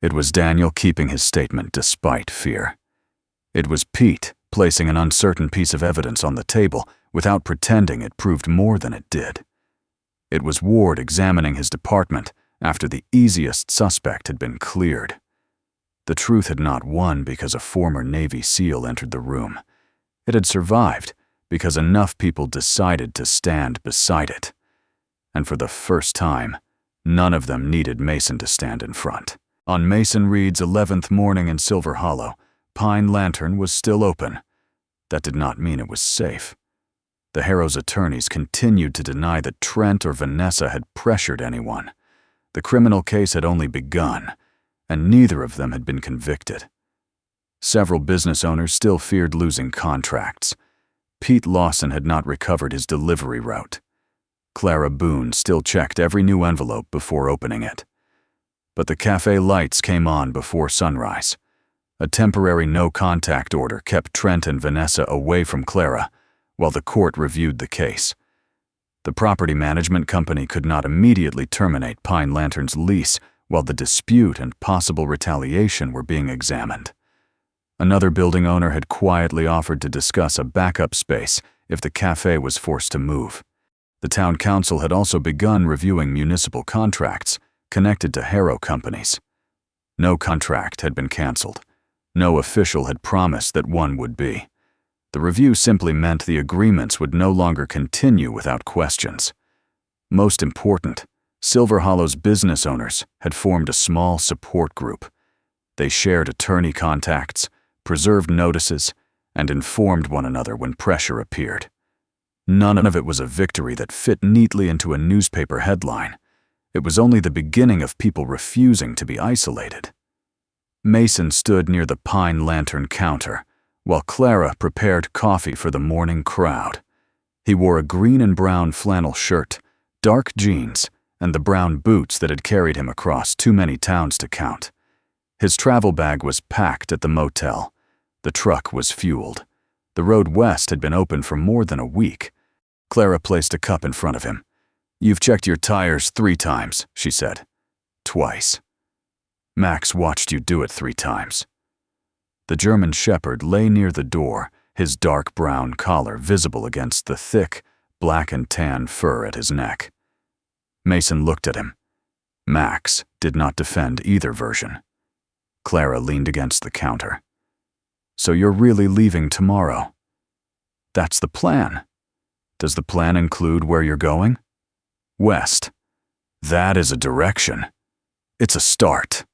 It was Daniel keeping his statement despite fear. It was Pete placing an uncertain piece of evidence on the table without pretending it proved more than it did. It was Ward examining his department after the easiest suspect had been cleared. The truth had not won because a former Navy SEAL entered the room. It had survived because enough people decided to stand beside it. And for the first time, none of them needed Mason to stand in front. On Mason Reed's 11th morning in Silver Hollow, Pine Lantern was still open. That did not mean it was safe. The Harrow's attorneys continued to deny that Trent or Vanessa had pressured anyone. The criminal case had only begun, and neither of them had been convicted. Several business owners still feared losing contracts. Pete Lawson had not recovered his delivery route. Clara Boone still checked every new envelope before opening it. But the cafe lights came on before sunrise. A temporary no-contact order kept Trent and Vanessa away from Clara, while the court reviewed the case. The property management company could not immediately terminate Pine Lantern's lease while the dispute and possible retaliation were being examined. Another building owner had quietly offered to discuss a backup space if the café was forced to move. The town council had also begun reviewing municipal contracts connected to Harrow companies. No contract had been canceled. No official had promised that one would be. The review simply meant the agreements would no longer continue without questions. Most important, Silver Hollow's business owners had formed a small support group. They shared attorney contacts, preserved notices, and informed one another when pressure appeared. None of it was a victory that fit neatly into a newspaper headline. It was only the beginning of people refusing to be isolated. Mason stood near the Pine Lantern counter, while Clara prepared coffee for the morning crowd. He wore a green and brown flannel shirt, dark jeans, and the brown boots that had carried him across too many towns to count. His travel bag was packed at the motel. The truck was fueled. The road west had been open for more than a week. Clara placed a cup in front of him. "You've checked your tires 3 times, she said. "Twice." "Max watched you do it 3 times. The German shepherd lay near the door, his dark brown collar visible against the thick, black and tan fur at his neck. Mason looked at him. Max did not defend either version. Clara leaned against the counter. "So you're really leaving tomorrow?" "That's the plan." "Does the plan include where you're going?" "West." "That is a direction. It's a start."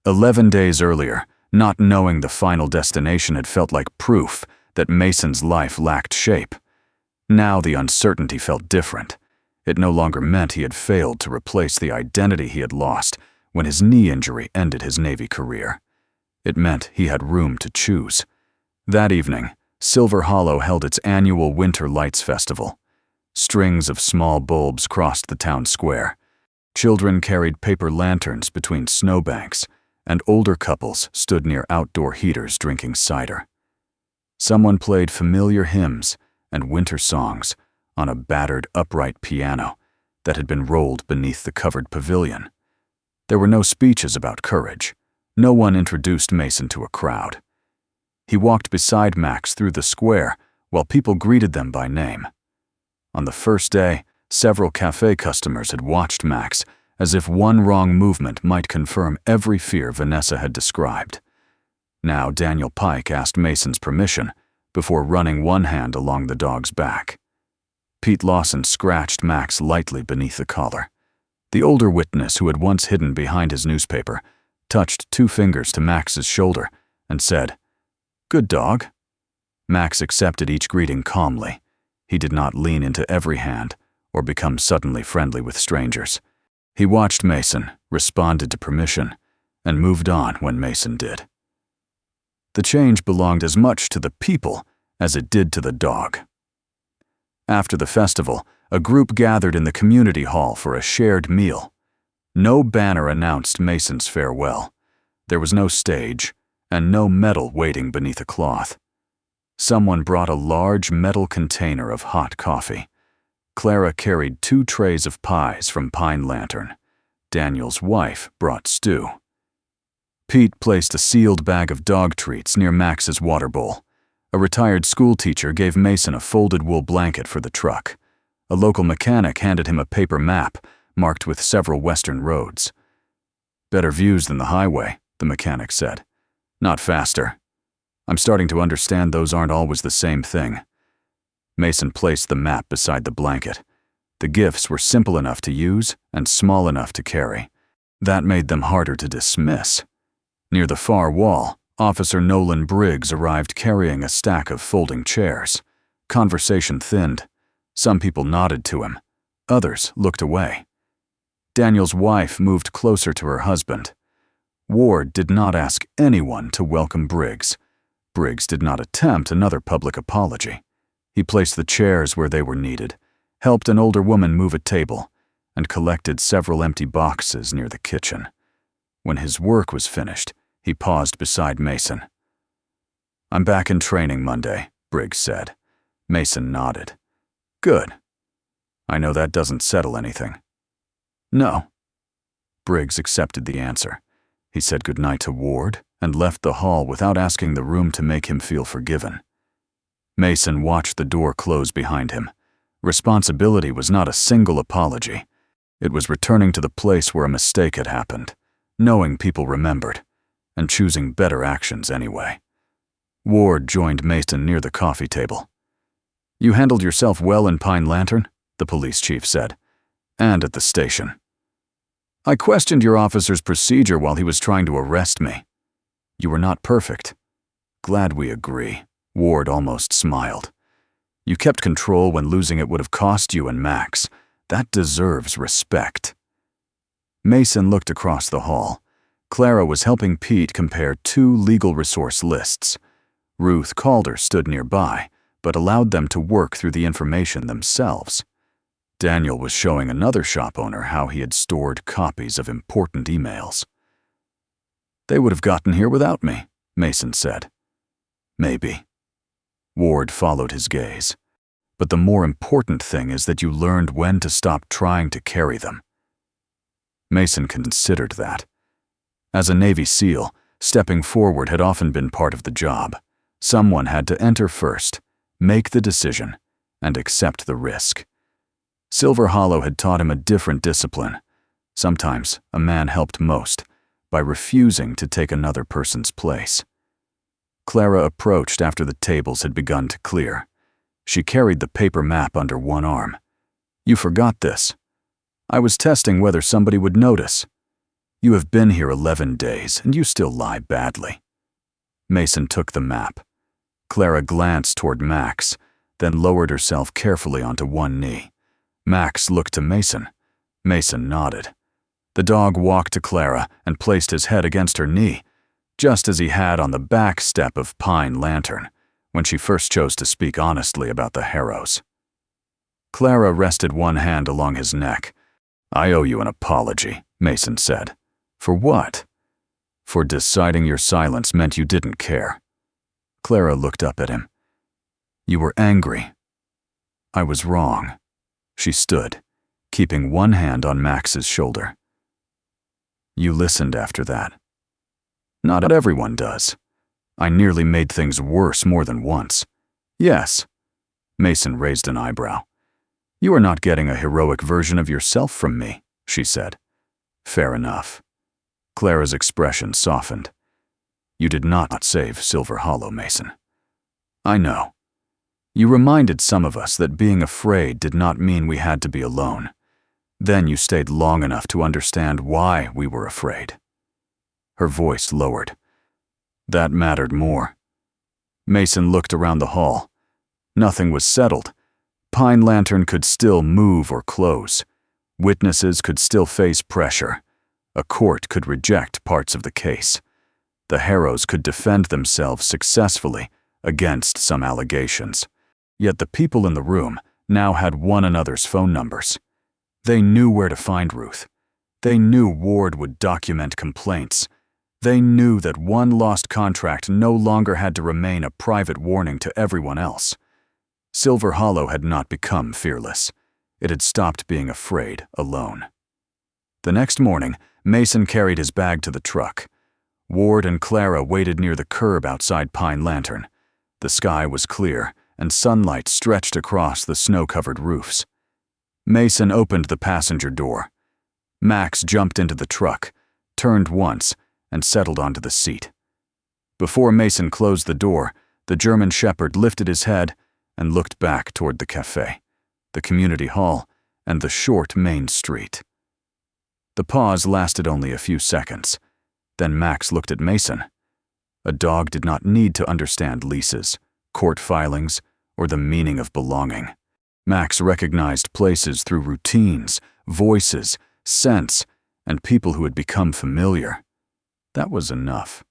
11 days earlier, not knowing the final destination had felt like proof that Mason's life lacked shape. Now the uncertainty felt different. It no longer meant he had failed to replace the identity he had lost when his knee injury ended his Navy career. It meant he had room to choose. That evening, Silver Hollow held its annual Winter Lights Festival. Strings of small bulbs crossed the town square. Children carried paper lanterns between snowbanks, and older couples stood near outdoor heaters drinking cider. Someone played familiar hymns and winter songs on a battered upright piano that had been rolled beneath the covered pavilion. There were no speeches about courage. No one introduced Mason to a crowd. He walked beside Max through the square while people greeted them by name. On the first day, several café customers had watched Max as if one wrong movement might confirm every fear Vanessa had described. Now Daniel Pike asked Mason's permission before running one hand along the dog's back. Pete Lawson scratched Max lightly beneath the collar. The older witness, who had once hidden behind his newspaper, touched 2 fingers to Max's shoulder and said, "Good dog." Max accepted each greeting calmly. He did not lean into every hand or become suddenly friendly with strangers. He watched Mason, responded to permission, and moved on when Mason did. The change belonged as much to the people as it did to the dog. After the festival, a group gathered in the community hall for a shared meal. No banner announced Mason's farewell. There was no stage, and no medal waiting beneath a cloth. Someone brought a large metal container of hot coffee. Clara carried 2 trays of pies from Pine Lantern. Daniel's wife brought stew. Pete placed a sealed bag of dog treats near Max's water bowl. A retired schoolteacher gave Mason a folded wool blanket for the truck. A local mechanic handed him a paper map marked with several western roads. "Better views than the highway," the mechanic said. "Not faster. I'm starting to understand those aren't always the same thing." Mason placed the map beside the blanket. The gifts were simple enough to use and small enough to carry. That made them harder to dismiss. Near the far wall, Officer Nolan Briggs arrived carrying a stack of folding chairs. Conversation thinned. Some people nodded to him. Others looked away. Daniel's wife moved closer to her husband. Ward did not ask anyone to welcome Briggs. Briggs did not attempt another public apology. He placed the chairs where they were needed, helped an older woman move a table, and collected several empty boxes near the kitchen. When his work was finished, he paused beside Mason. "I'm back in training Monday," Briggs said. Mason nodded. Good. I know that doesn't settle anything. No. Briggs accepted the answer. He said goodnight to Ward and left the hall without asking the room to make him feel forgiven. Mason watched the door close behind him. Responsibility was not a single apology. It was returning to the place where a mistake had happened, knowing people remembered, and choosing better actions anyway. Ward joined Mason near the coffee table. You handled yourself well in Pine Lantern, the police chief said, and at the station. I questioned your officer's procedure while he was trying to arrest me. You were not perfect. Glad we agree. Ward almost smiled. You kept control when losing it would have cost you and Max. That deserves respect. Mason looked across the hall. Clara was helping Pete compare 2 legal resource lists. Ruth Calder stood nearby, but allowed them to work through the information themselves. Daniel was showing another shop owner how he had stored copies of important emails. They would have gotten here without me, Mason said. Maybe. Ward followed his gaze. But the more important thing is that you learned when to stop trying to carry them. Mason considered that. As a Navy SEAL, stepping forward had often been part of the job. Someone had to enter first, make the decision, and accept the risk. Silver Hollow had taught him a different discipline. Sometimes a man helped most by refusing to take another person's place. Clara approached after the tables had begun to clear. She carried the paper map under one arm. You forgot this. I was testing whether somebody would notice. You have been here 11 days, and you still lie badly. Mason took the map. Clara glanced toward Max, then lowered herself carefully onto one knee. Max looked to Mason. Mason nodded. The dog walked to Clara and placed his head against her knee, just as he had on the back step of Pine Lantern, when she first chose to speak honestly about the Harrows. Clara rested one hand along his neck. I owe you an apology, Mason said. For what? For deciding your silence meant you didn't care. Clara looked up at him. You were angry. I was wrong. She stood, keeping one hand on Max's shoulder. You listened after that. Not everyone does. I nearly made things worse more than once. Yes. Mason raised an eyebrow. You are not getting a heroic version of yourself from me, she said. Fair enough. Clara's expression softened. You did not save Silver Hollow, Mason. I know. You reminded some of us that being afraid did not mean we had to be alone. Then you stayed long enough to understand why we were afraid. Her voice lowered. That mattered more. Mason looked around the hall. Nothing was settled. Pine Lantern could still move or close. Witnesses could still face pressure. A court could reject parts of the case. The Harrows could defend themselves successfully against some allegations. Yet the people in the room now had one another's phone numbers. They knew where to find Ruth. They knew Ward would document complaints. They knew that one lost contract no longer had to remain a private warning to everyone else. Silver Hollow had not become fearless. It had stopped being afraid alone. The next morning, Mason carried his bag to the truck. Ward and Clara waited near the curb outside Pine Lantern. The sky was clear, and sunlight stretched across the snow-covered roofs. Mason opened the passenger door. Max jumped into the truck, turned once, and settled onto the seat. Before Mason closed the door, the German Shepherd lifted his head and looked back toward the café, the community hall, and the short main street. The pause lasted only a few seconds. Then Max looked at Mason. A dog did not need to understand leases, court filings, or the meaning of belonging. Max recognized places through routines, voices, scents, and people who had become familiar. That was enough.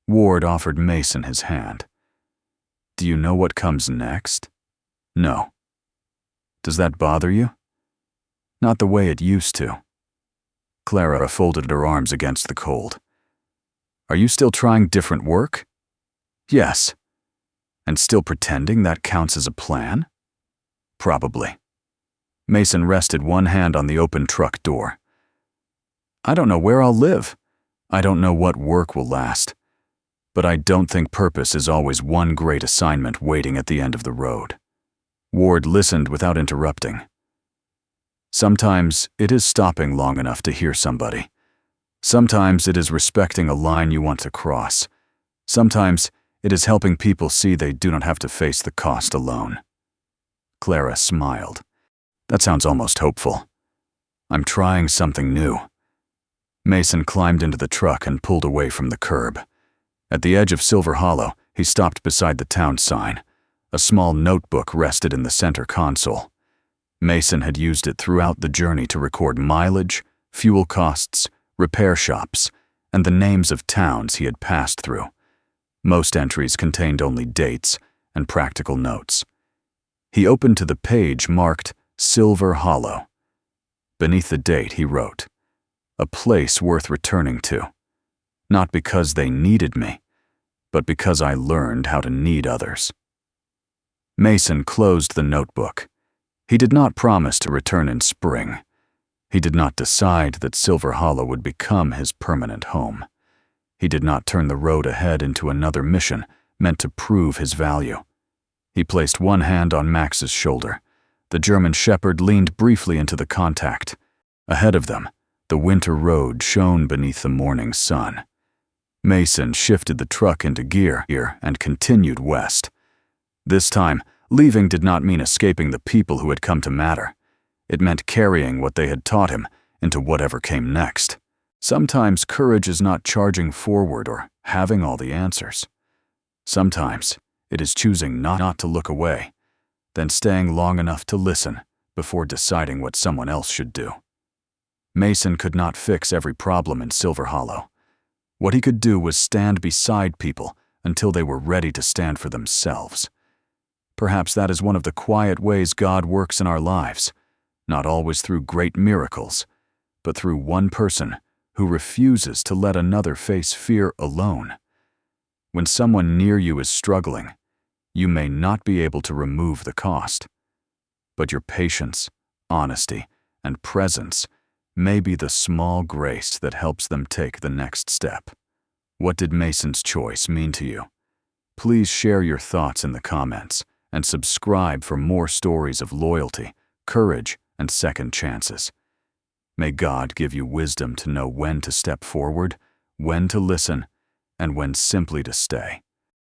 Ward offered Mason his hand. Do you know what comes next? No. Does that bother you? Not the way it used to. Clara folded her arms against the cold. Are you still trying different work? Yes. And still pretending that counts as a plan? Probably. Mason rested one hand on the open truck door. I don't know where I'll live. I don't know what work will last. But I don't think purpose is always one great assignment waiting at the end of the road. Ward listened without interrupting. Sometimes it is stopping long enough to hear somebody. Sometimes it is respecting a line you want to cross. Sometimes it is helping people see they do not have to face the cost alone. Clara smiled. That sounds almost hopeful. I'm trying something new. Mason climbed into the truck and pulled away from the curb. At the edge of Silver Hollow, he stopped beside the town sign. A small notebook rested in the center console. Mason had used it throughout the journey to record mileage, fuel costs, repair shops, and the names of towns he had passed through. Most entries contained only dates and practical notes. He opened to the page marked Silver Hollow. Beneath the date, he wrote, "A place worth returning to. Not because they needed me, but because I learned how to need others." Mason closed the notebook. He did not promise to return in spring. He did not decide that Silver Hollow would become his permanent home. He did not turn the road ahead into another mission meant to prove his value. He placed one hand on Max's shoulder. The German shepherd leaned briefly into the contact. Ahead of them, the winter road shone beneath the morning sun. Mason shifted the truck into gear and continued west. This time, leaving did not mean escaping the people who had come to matter. It meant carrying what they had taught him into whatever came next. Sometimes courage is not charging forward or having all the answers. Sometimes it is choosing not to look away, then staying long enough to listen before deciding what someone else should do. Mason could not fix every problem in Silver Hollow. What he could do was stand beside people until they were ready to stand for themselves. Perhaps that is one of the quiet ways God works in our lives, not always through great miracles, but through one person who refuses to let another face fear alone. When someone near you is struggling, you may not be able to remove the cost, but your patience, honesty, and presence may be the small grace that helps them take the next step. What did Mason's choice mean to you? Please share your thoughts in the comments and subscribe for more stories of loyalty, courage, and second chances. May God give you wisdom to know when to step forward, when to listen, and when simply to stay.